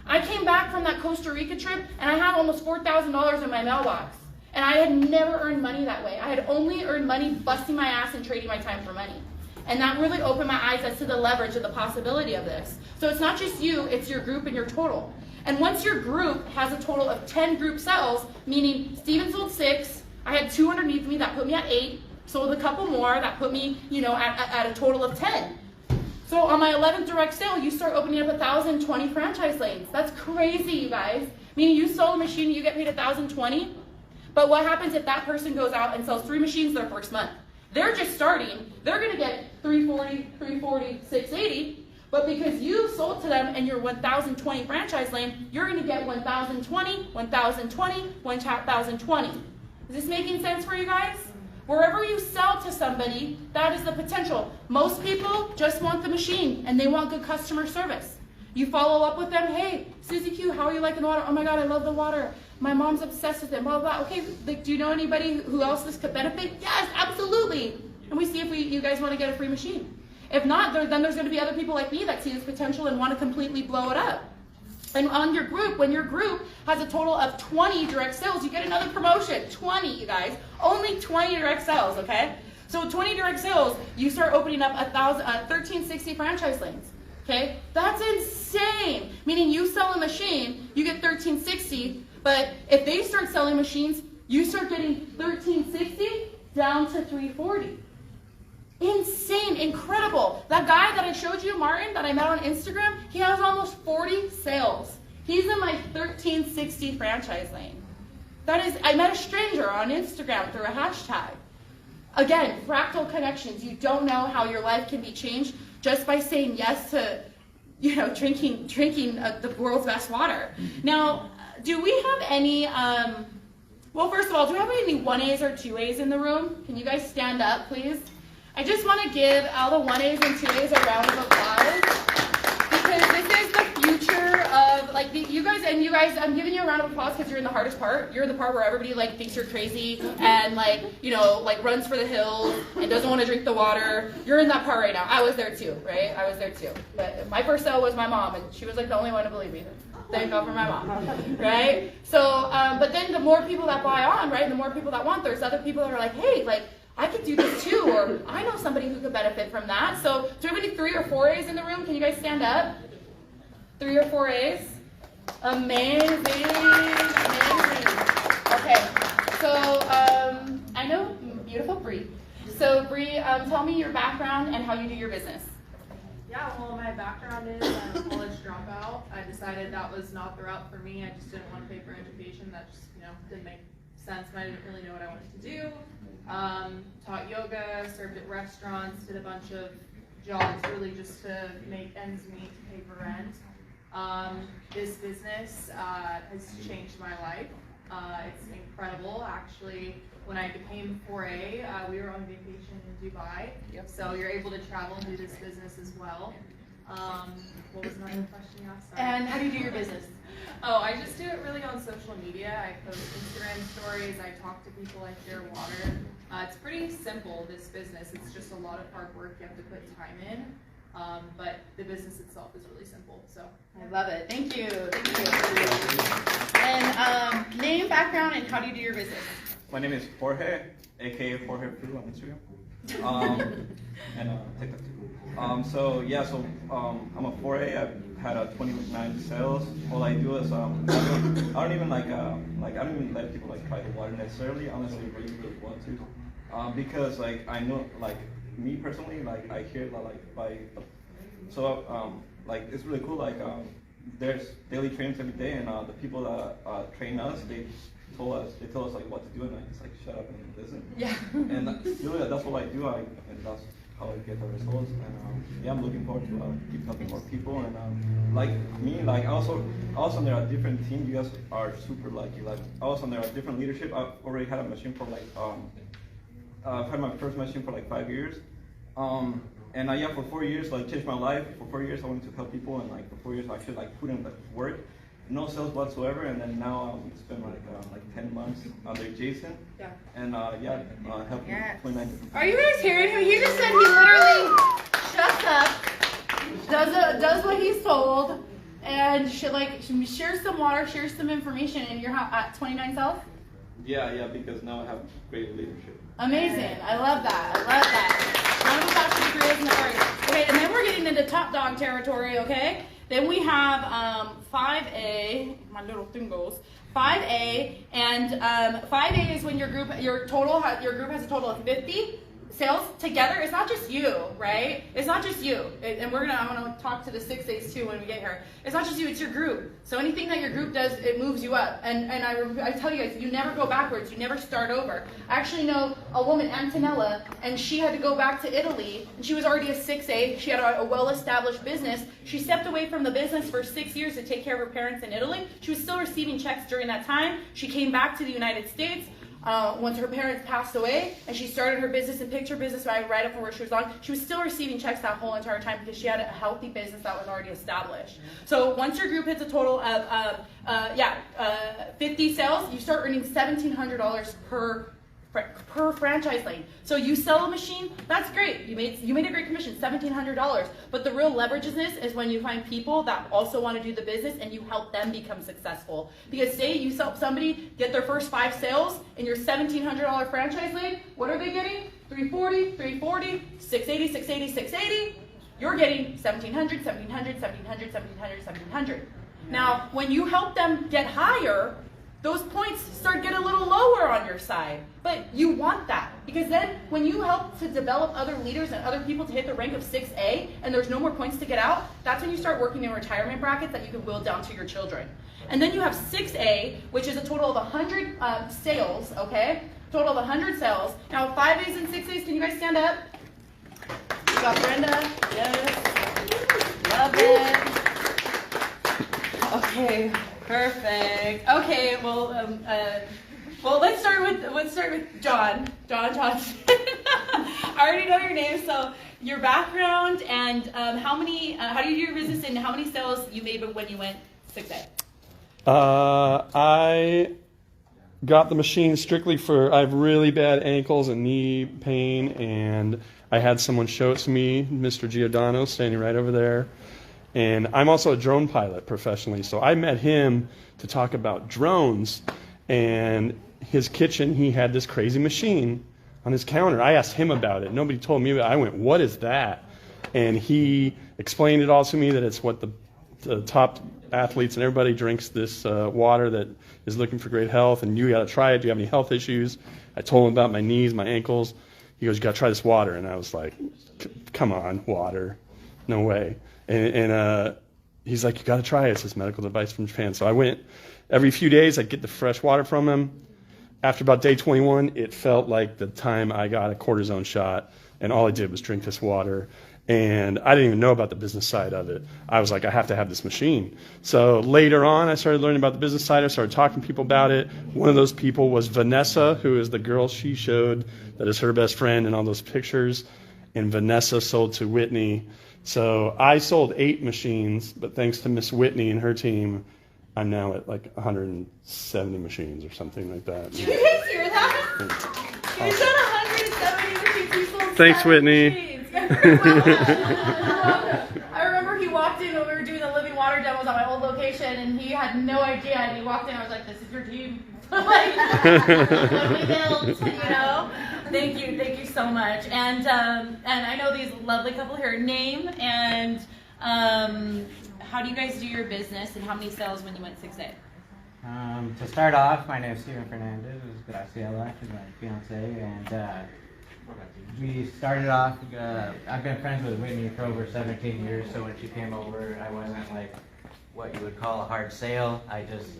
I came back from that Costa Rica trip, and I had almost $4,000 in my mailbox. And I had never earned money that way. I had only earned money busting my ass and trading my time for money. And that really opened my eyes as to the leverage of the possibility of this. So it's not just you, it's your group and your total. And once your group has a total of 10 group sales, meaning Steven sold 6, I had 2 underneath me, that put me at 8, sold a couple more, that put me, at a total of 10. So on my 11th direct sale, you start opening up 1,020 franchise lanes. That's crazy, you guys. Meaning you sell a machine, you get paid 1,020. But what happens if that person goes out and sells 3 machines their first month? They're just starting. They're going to get 340, 340, 680. But because you sold to them and your 1,020 franchise lane, you're going to get 1,020, 1,020, 1,020. Is this making sense for you guys? Wherever you sell to somebody, that is the potential. Most people just want the machine and they want good customer service. You follow up with them, hey, Susie Q, how are you liking the water? Oh my God, I love the water. My mom's obsessed with it, blah, blah, blah. Okay, do you know anybody who else this could benefit? Yes, absolutely. And we see if you guys want to get a free machine. If not, then there's going to be other people like me that see this potential and want to completely blow it up. And on your group, when your group has a total of 20 direct sales, you get another promotion. 20, you guys. Only 20 direct sales, okay? So 20 direct sales, you start opening up 1,360 franchise lanes, okay? That's insane. Meaning you sell a machine, you get 1,360, but if they start selling machines, you start getting 1,360 down to 340. Insane, incredible. That guy that I showed you, Martin, that I met on Instagram, he has almost 40 sales. He's in my 1,360 franchise lane. I met a stranger on Instagram through a hashtag. Again, fractal connections. You don't know how your life can be changed just by saying yes to, drinking the world's best water. Now, do we have any, well, first of all, do we have any 1As or 2As in the room? Can you guys stand up, please? I just want to give all the 1As and 2As a round of applause because this is the future of, you guys, I'm giving you a round of applause because you're in the hardest part. You're in the part where everybody, thinks you're crazy and, runs for the hills and doesn't want to drink the water. You're in that part right now. I was there too, right? I was there too. But my first sale was my mom, and she was, the only one to believe me. Thank God for my mom, right? So, but then the more people that buy on, right, the more people that want, there's other people that are like, hey, I could do this too, or I know somebody who could benefit from that. So do we have any 3 or 4 A's in the room? Can you guys stand up? 3 or 4 A's? Amazing, amazing. Okay, so I know beautiful Bree. So Bree, tell me your background and how you do your business. Yeah, well, my background is I'm a college dropout. I decided that was not the route for me. I just didn't want to pay for education. That just, didn't make sense, and I didn't really know what I wanted to do. Taught yoga, served at restaurants, did a bunch of jobs really just to make ends meet, to pay for rent. This business has changed my life. It's incredible. Actually, when I became 4A, we were on vacation in Dubai. Yep. So you're able to travel and do this business as well. What was another question you asked? Sorry. And how do you do your business? Oh, I just do it really on social media. I post Instagram stories, I talk to people, I share water. It's pretty simple, this business. It's just a lot of hard work. You have to put time in. But the business itself is really simple. So I love it. Thank you. Thank you. And name, background, and how do you do your business? My name is Jorge, aka Jorge Poo on Instagram. And TikTok too. I'm a 4A. I've had 29 sales. All I do is I don't even let people try the water necessarily unless they really want to, because I know me personally I hear that it's really cool there's daily trainings every day, and the people that train us, told us like what to do, and I just like shut up and listen. Yeah. And really, that's what I do. And that's how I get the results. And yeah, I'm looking forward to keep helping more people. And like me, like also there are different teams. You guys are super lucky. Like also there are different leadership. I've already had a machine for like I've had my first machine for like 5 years. And yeah, for 4 years, like changed my life. For 4 years, I wanted to help people, and like for 4 years, I actually like put in the work, no sales whatsoever. And then now I spend like 10 months under Jason. Yeah. And helping 29 people. Are you guys hearing him? He just said he literally shuts up, does what he's told, and shares some water, shares some information, and you're at 29 sales? Yeah, because now I have great leadership. Amazing. I love that. Round of applause for the creators and the first. Okay, and then we're getting into top dog territory, okay? Then we have 5A, my little thing goes, 5A, and 5A is when your group has a total of 50 sales together. It's not just you, right? It's not just you. And I'm gonna talk to the 6As too when we get here. It's not just you, it's your group. So anything that your group does, it moves you up. And I tell you guys, you never go backwards, you never start over. I actually know a woman, Antonella, and she had to go back to Italy, and she was already a 6A. She had a well-established business. She stepped away from the business for 6 years to take care of her parents in Italy. She was still receiving checks during that time. She came back to the United States. Once her parents passed away, and she started her business and picked her business right up from where she was on, she was still receiving checks that whole entire time because she had a healthy business that was already established. So once your group hits a total of 50 sales, you start earning $1,700 per franchise lane. So you sell a machine, that's great. You made a great commission, $1,700. But the real leverage in this is when you find people that also want to do the business and you help them become successful. Because say you help somebody get their first 5 sales in your $1,700 franchise lane, what are they getting? $340, $340, $680, $680, $680. You're getting $1,700, $1,700, $1,700, $1,700, $1,700. Now, when you help them get higher, those points start getting a little lower on your side. But you want that, because then when you help to develop other leaders and other people to hit the rank of 6A and there's no more points to get out, that's when you start working in retirement brackets that you can will down to your children. And then you have 6A, which is a total of 100 sales, okay? Total of 100 sales. Now 5As and 6As, can you guys stand up? We got Brenda, yes, love it. Okay. Perfect. Okay, well, let's start with John. John Johnson. I already know your name, so your background and how do you do your business and how many sales you made when you went 6A? I got the machine strictly for, I have really bad ankles and knee pain, and I had someone show it to me, Mr. Giordano, standing right over there. And I'm also a drone pilot professionally, so I met him to talk about drones. And his kitchen, he had this crazy machine on his counter. I asked him about it. Nobody told me about it. I went, what is that? And he explained it all to me, that it's what the top athletes and everybody drinks, this water that is looking for great health, and you got to try it. Do you have any health issues? I told him about my knees, my ankles. He goes, you got to try this water. And I was like, come on, water. No way. And he's like, you got to try it. It's this medical device from Japan. So I went every few days. I'd get the fresh water from him. After about day 21, it felt like the time I got a cortisone shot, and all I did was drink this water. And I didn't even know about the business side of it. I was like, I have to have this machine. So later on, I started learning about the business side. I started talking to people about it. One of those people was Vanessa, who is the girl she showed that is her best friend in all those pictures. And Vanessa sold to Whitney. So I sold 8 machines, but thanks to Miss Whitney and her team, I'm now at like 170 machines or something like that. Did you guys hear that? You said 170 machines. You sold Thanks, 7 Whitney. machines. I remember he walked in when we were doing the living water demos at my old location, and he had no idea. And he walked in, I was like, "This is your team." Like, what we built, you know. Thank you so much. And I know these lovely couple here. Name and how do you guys do your business, and how many sales when you went 6A? To start off, my name is Steven Fernandez. This is Graciela, she's my fiance, and we started off. I've been friends with Whitney for over 17 years, so when she came over, I wasn't like what you would call a hard sale. I just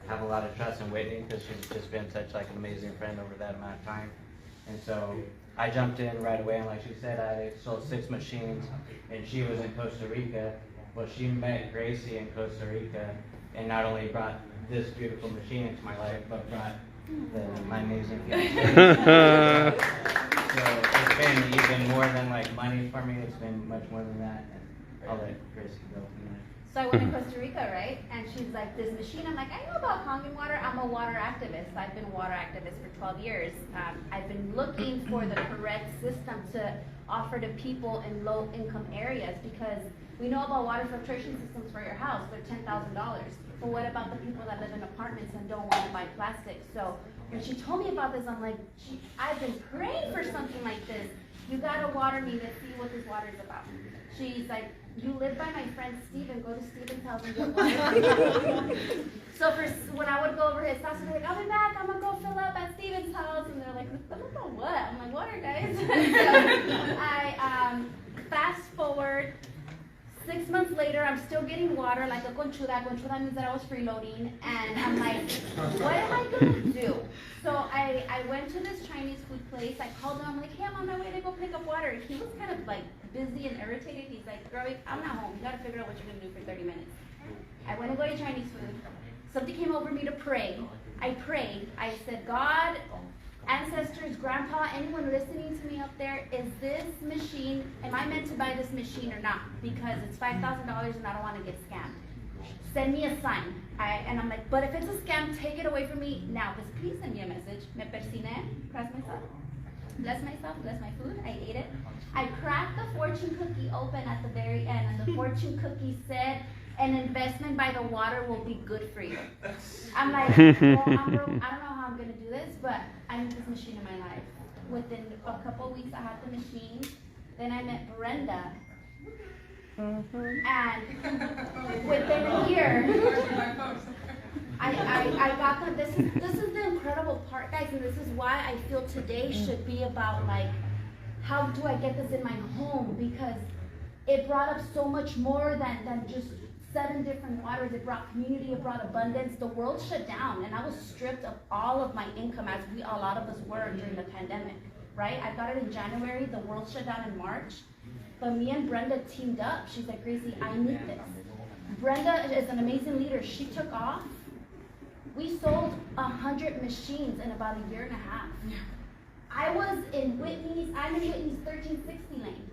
have a lot of trust in Whitney because she's just been such like an amazing friend over that amount of time. And so I jumped in right away, and like she said, I sold 6 machines, and she was in Costa Rica. Well, she met Gracie in Costa Rica, and not only brought this beautiful machine into my life, but brought my amazing fiance. So it's been even more than like money for me. It's been much more than that, and I'll let Gracie go from there. So I went to Costa Rica, right? And she's like, this machine. I'm like, I know about Kangen water. I'm a water activist. I've been a water activist for 12 years. I've been looking for the correct system to offer to people in low-income areas because we know about water filtration systems for your house. They're $10,000. But what about the people that live in apartments and don't want to buy plastic? So when she told me about this, I'm like, I've been praying for something like this. You gotta water me. Let's see what this water is about. She's like, you live by my friend Steven, go to Steven's house and get water. So when I would go over his house, I'd be like, I'll be back, I'm gonna go fill up at Steven's house. And they're like, fill up on what? I'm like, water, guys. So I fast forward, 6 months later, I'm still getting water, like a conchuda. Conchuda means that I was freeloading. And I'm like, what am I gonna do? So I went to this Chinese food place. I called him. I'm like, hey, I'm on my way to go pick up water. He was kind of like busy and irritated. He's like, girl, I'm not home. You gotta figure out what you're gonna do for 30 minutes. I went to go to Chinese food. Something came over me to pray. I prayed. I said, God, ancestors, grandpa, anyone listening to me up there, is this machine, am I meant to buy this machine or not? Because it's $5,000 and I don't want to get scammed. Send me a sign. And I'm like, but if it's a scam, take it away from me now. Because please send me a message. Me persine, press myself. Bless myself, bless my food. I ate it. I cracked the fortune cookie open at the very end, and the fortune cookie said, an investment by the water will be good for you. I'm like, well, I don't know how I'm going to do this, but I need this machine in my life. Within a couple of weeks, I had the machine. Then I met Brenda. And within a year, I got the, this is the incredible part, guys, and this is why I feel today should be about, like, how do I get this in my home? Because it brought up so much more than just 7 different waters. It brought community, it brought abundance. The world shut down, and I was stripped of all of my income, as a lot of us were during the pandemic, right? I got it in January, the world shut down in March. But me and Brenda teamed up. She's like, Gracie, I need this. Brenda is an amazing leader. She took off. We sold 100 machines in about a year and a half. I'm in Whitney's 1360 lane.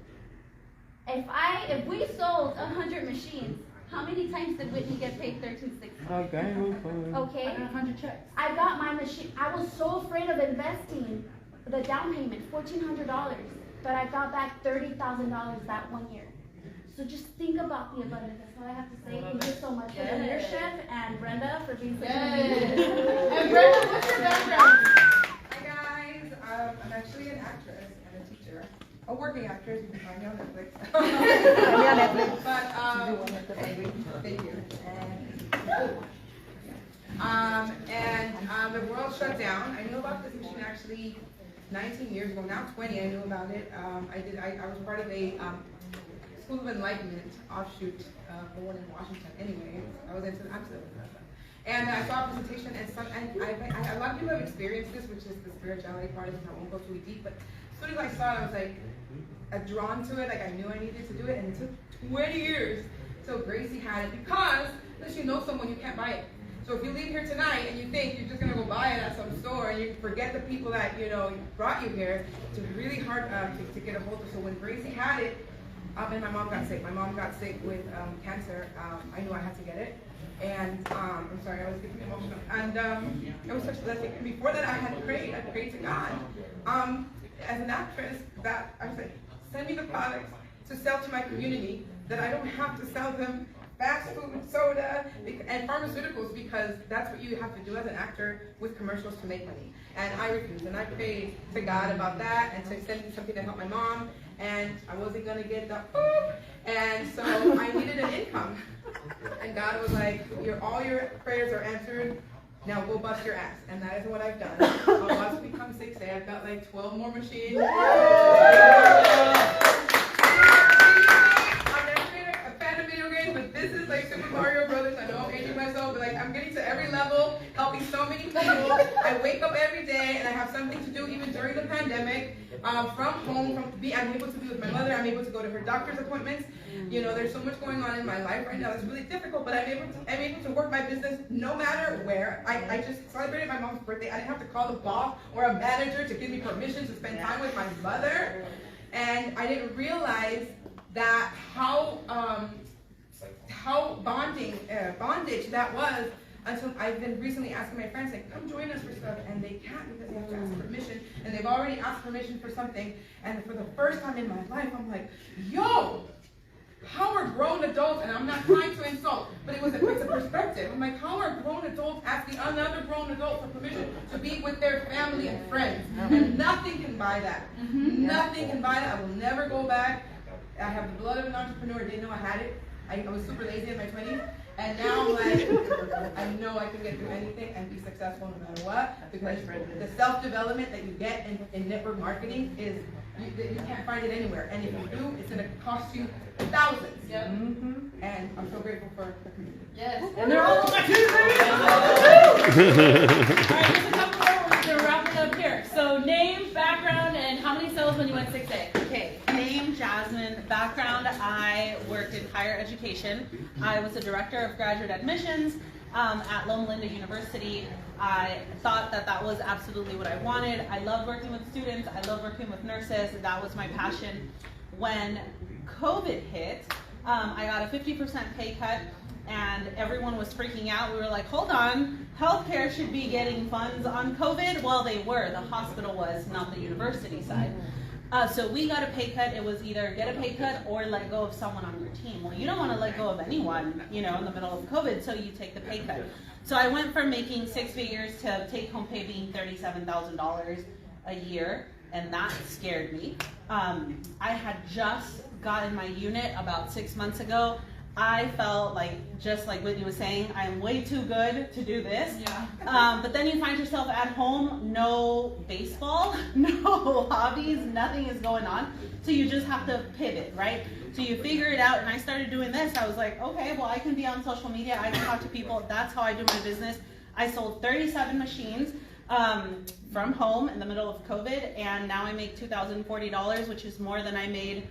If we sold 100 machines, how many times did Whitney get paid 1360? Okay. 100 checks. I got my machine. I was so afraid of investing the down payment, $1,400. But I got back $30,000 that 1 year. So just think about the abundance. That's what I have to say. Thank you so much for the leadership, and Brenda for being such a leader. And Brenda, what's your background? Hi guys, I'm actually an actress and a teacher. A working actress, you can find me on Netflix. But thank you. And the world shut down. I knew about this machine actually 19 years ago, now 20. I knew about it. I was part of a School of Enlightenment offshoot for one in Washington. Anyway, I'm still and I saw a presentation, and a lot of people have experienced this, which is the spirituality part of it. I won't go too deep, but as soon as I saw it, I was like drawn to it. Like I knew I needed to do it, and it took 20 years till Gracie had it, because unless you know someone, you can't buy it. So if you leave here tonight and you think you're just gonna go buy it at some store, and you forget the people that brought you here, it's really hard to get a hold of. So when Gracie had it, and my mom got sick. My mom got sick with cancer. I knew I had to get it. And I'm sorry, I was getting emotional. And it was such a blessing. And before that, I had prayed. I prayed to God. As an actress, that I was like, send me the products to sell to my community, that I don't have to sell them fast food, soda, and pharmaceuticals, because that's what you have to do as an actor with commercials to make money. And I refused. And I prayed to God about that, and to send me something to help my mom. And I wasn't going to get the and so I needed an income. And God was like, all your prayers are answered, now go bust your ass. And that is what I've done. I'm about to become 6A. I've got like 12 more machines. I'm a fan of video games, but this is like Super Mario Brothers. I know I'm aging myself, but like I'm getting to every level, so many people. I wake up every day and I have something to do even during the pandemic. From home, I'm able to be with my mother, I'm able to go to her doctor's appointments. You know, there's so much going on in my life right now that's really difficult, but I'm able to work my business no matter where. I just celebrated my mom's birthday. I didn't have to call the boss or a manager to give me permission to spend time with my mother. And I didn't realize that how bondage that was until I've been recently asking my friends, like, come join us for stuff, and they can't because they have to ask permission, and they've already asked permission for something, and for the first time in my life, I'm like, yo, how are grown adults, and I'm not trying to insult, but it's a perspective. I'm like, how are grown adults asking another grown adult for permission to be with their family and friends? And nothing can buy that. Nothing can buy that. I will never go back. I have the blood of an entrepreneur. Didn't know I had it. I was super lazy in my 20s. And now I'm like, I know I can get through anything and be successful no matter what. Because the self-development that you get in network marketing is, you can't find it anywhere. And if you do, it's going to cost you thousands. Yep. And I'm so grateful for the community. Yes. And they're all on my team, baby! All right, just a couple more. We're going to wrap it up here. So name, background, and how many sales when you went 6A? Okay, name Jasmine. Background, I worked in higher education. I was the director of graduate admissions at Loma Linda University. I thought that was absolutely what I wanted. I loved working with students. I loved working with nurses. That was my passion. When COVID hit, I got a 50% pay cut, and everyone was freaking out. We were like, hold on, healthcare should be getting funds on COVID. Well, they were. The hospital was, not the university side. So we got a pay cut. It was either get a pay cut or let go of someone on your team. Well, you don't want to let go of anyone, you know, in the middle of COVID, so you take the pay cut. So I went from making 6 figures to take-home pay being $37,000 a year, and that scared me. I had just gotten my unit about 6 months ago. I felt like, just like Whitney was saying, I'm way too good to do this. Yeah. But then you find yourself at home, no baseball, no hobbies, nothing is going on. So you just have to pivot, right? So you figure it out, and I started doing this. I was like, okay, well, I can be on social media, I can talk to people. That's how I do my business. I sold 37 machines from home in the middle of COVID, and now I make $2,040, which is more than I made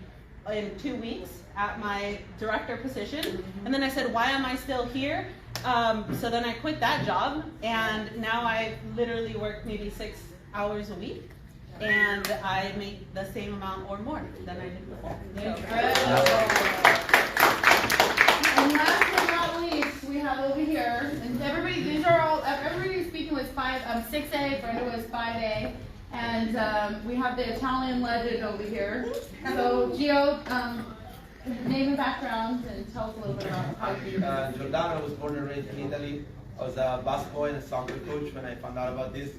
in 2 weeks at my director position. And then I said, why am I still here? So then I quit that job, and now I literally work maybe 6 hours a week, and I make the same amount or more than I did before. And last but not least, we have over here, and everybody speaking was 6A, Brenda was 5A, and we have the Italian legend over here. So Gio, name and background, and tell us a little bit about how you do your business. Giordano was born and raised in Italy. I was a busboy and a soccer coach when I found out about this.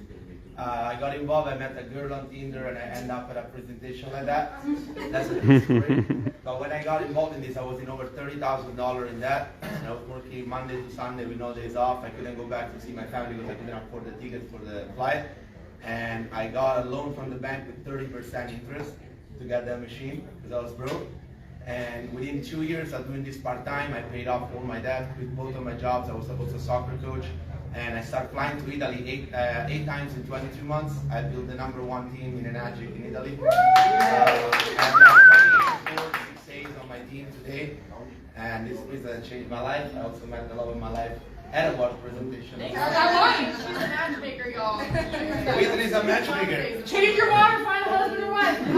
I got involved, I met a girl on Tinder, and I ended up at a presentation like that. That's a good story. But when I got involved in this, I was in over $30,000 in debt. I was working Monday to Sunday with no days off. I couldn't go back to see my family because I couldn't afford the tickets for the flight. And I got a loan from the bank with 30% interest to get that machine because I was broke. And within 2 years of doing this part-time, I paid off all my debt with both of my jobs. I was also a soccer coach. And I started flying to Italy eight times in 22 months. I built the #1 team in Enagic in Italy. I have 6 A's on my team today. And this business changed my life. I also met the love of my life at a water presentation. She's a matchmaker, y'all. Whitney is a matchmaker. Change your water, find a husband or wife. You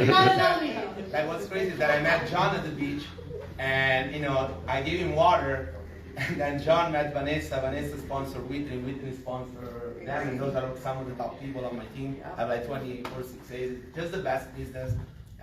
gotta know me. That was crazy that I met John at the beach, and you know, I gave him water, and then John met Vanessa. Vanessa sponsored Whitney, Whitney sponsored them, and those are some of the top people on my team. I have like 24 6A's, just the best business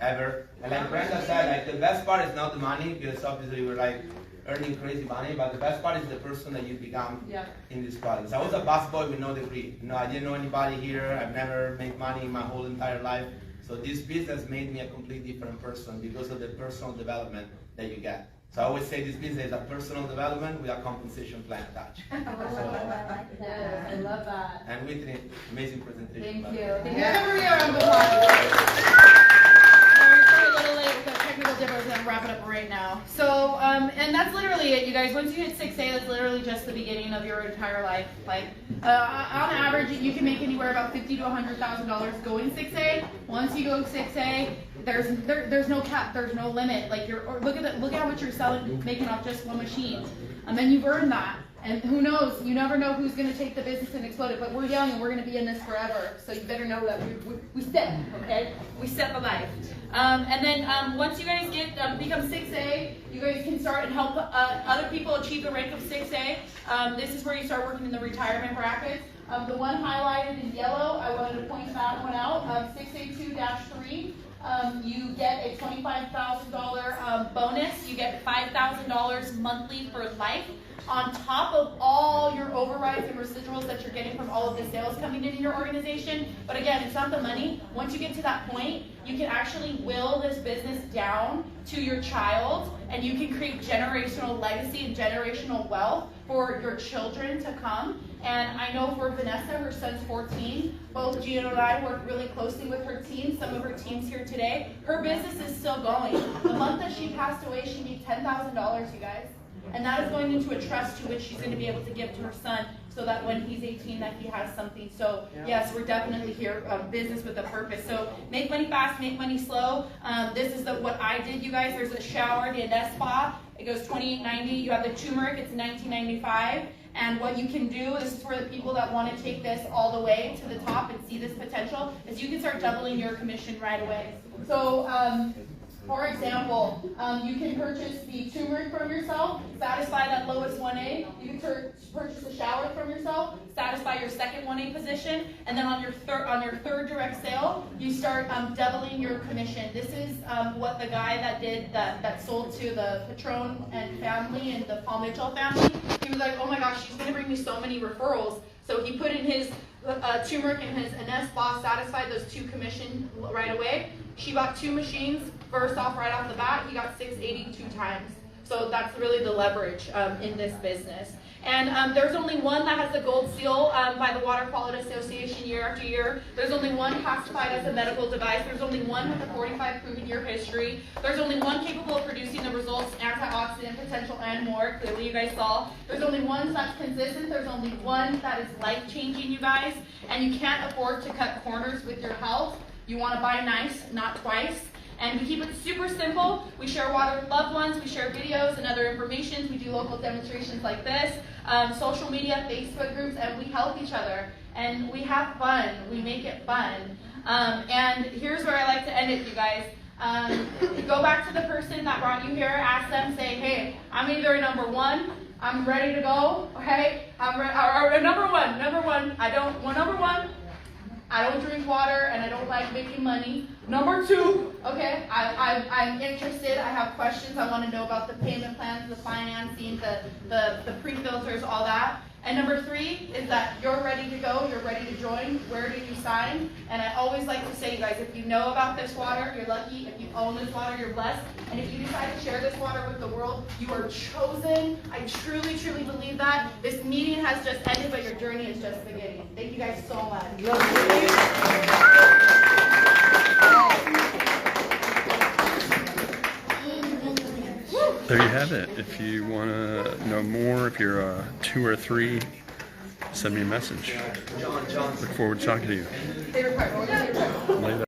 ever. And like Brenda said, like the best part is not the money, because obviously we're like earning crazy money, but the best part is the person that you become in this product. So I was a busboy with no degree. You know, I didn't know anybody here. I've never made money in my whole entire life. So this business made me a completely different person because of the personal development that you get. So I always say this business is a personal development with a compensation plan attached. Yes, I love that. And Whitney, amazing presentation. Thank you. Thank you. Sorry, a little late with the technical difficulties. I'm gonna wrap it up right now. So, and that's literally it, you guys. Once you hit 6A, that's literally just the beginning of your entire life. Like, on average, you can make anywhere about $50,000 to $100,000 going 6A. Once you go 6A, there's no cap, there's no limit. Like, look at how much you're selling, making off just one machine, and then you've earned that. And who knows? You never know who's going to take the business and explode it. But we're young and we're going to be in this forever. So you better know that we step, okay? We step for life. And then once you guys become 6A, you guys can start and help other people achieve the rank of 6A. This is where you start working in the retirement brackets. The one highlighted in yellow, I wanted to point that one out. 6A2-3. You get a $25,000 bonus. You get $5,000 monthly for life, on top of all your overrides and residuals that you're getting from all of the sales coming into your organization. But again, it's not the money. Once you get to that point, you can actually will this business down to your child, and you can create generational legacy and generational wealth for your children to come. And I know for Vanessa, her son's 14, both Gio and I work really closely with her team, some of her teams here today. Her business is still going. The month that she passed away, she made $10,000, you guys. And that is going into a trust to which she's going to be able to give to her son, so that when he's 18 that he has something. So yes, we're definitely here, business with a purpose. So make money fast, make money slow. This is what I did, you guys. There's a shower, the Ines Spa. It goes $28.90. You have the turmeric, it's $19.95. And what you can do, this is for the people that want to take this all the way to the top and see this potential, is you can start doubling your commission right away. So for example, you can purchase the turmeric from yourself, satisfy that lowest 1A. You can purchase the shower from yourself, satisfy your second 1A position, and then on your third direct sale, you start doubling your commission. This is what the guy that sold to the Patron and family and the Paul Mitchell family. He was like, oh my gosh, she's going to bring me so many referrals. So he put in his turmeric and his Ines Spa, satisfied those 2 commission right away. She bought 2 machines. First off, right off the bat, he got $682 times. So that's really the leverage in this business. And there's only one that has the gold seal by the Water Quality Association year after year. There's only one classified as a medical device. There's only one with a 45 proven year history. There's only one capable of producing the results, antioxidant potential and more. Clearly you guys saw. There's only one that's consistent. There's only one that is life-changing, you guys. And you can't afford to cut corners with your health. You want to buy nice, not twice. And we keep it super simple. We share water with loved ones. We share videos and other information. We do local demonstrations like this, social media, Facebook groups, and we help each other. And we have fun. We make it fun. And here's where I like to end it, you guys. Go back to the person that brought you here. Ask them, say, hey, I'm either number 1, I'm ready to go, okay? Or number one, number one, I don't drink water and I don't like making money. Number 2, okay, I'm interested, I have questions, I want to know about the payment plans, the financing, the pre-filters, all that. And number 3 is that you're ready to go, you're ready to join. Where do you sign? And I always like to say, you guys, if you know about this water, you're lucky. If you own this water, you're blessed. And if you decide to share this water with the world, you are chosen. I truly, truly believe that. This meeting has just ended, but your journey is just beginning. Thank you guys so much. There you have it. If you want to know more, if you're a 2 or 3, send me a message. Look forward to talking to you. Later.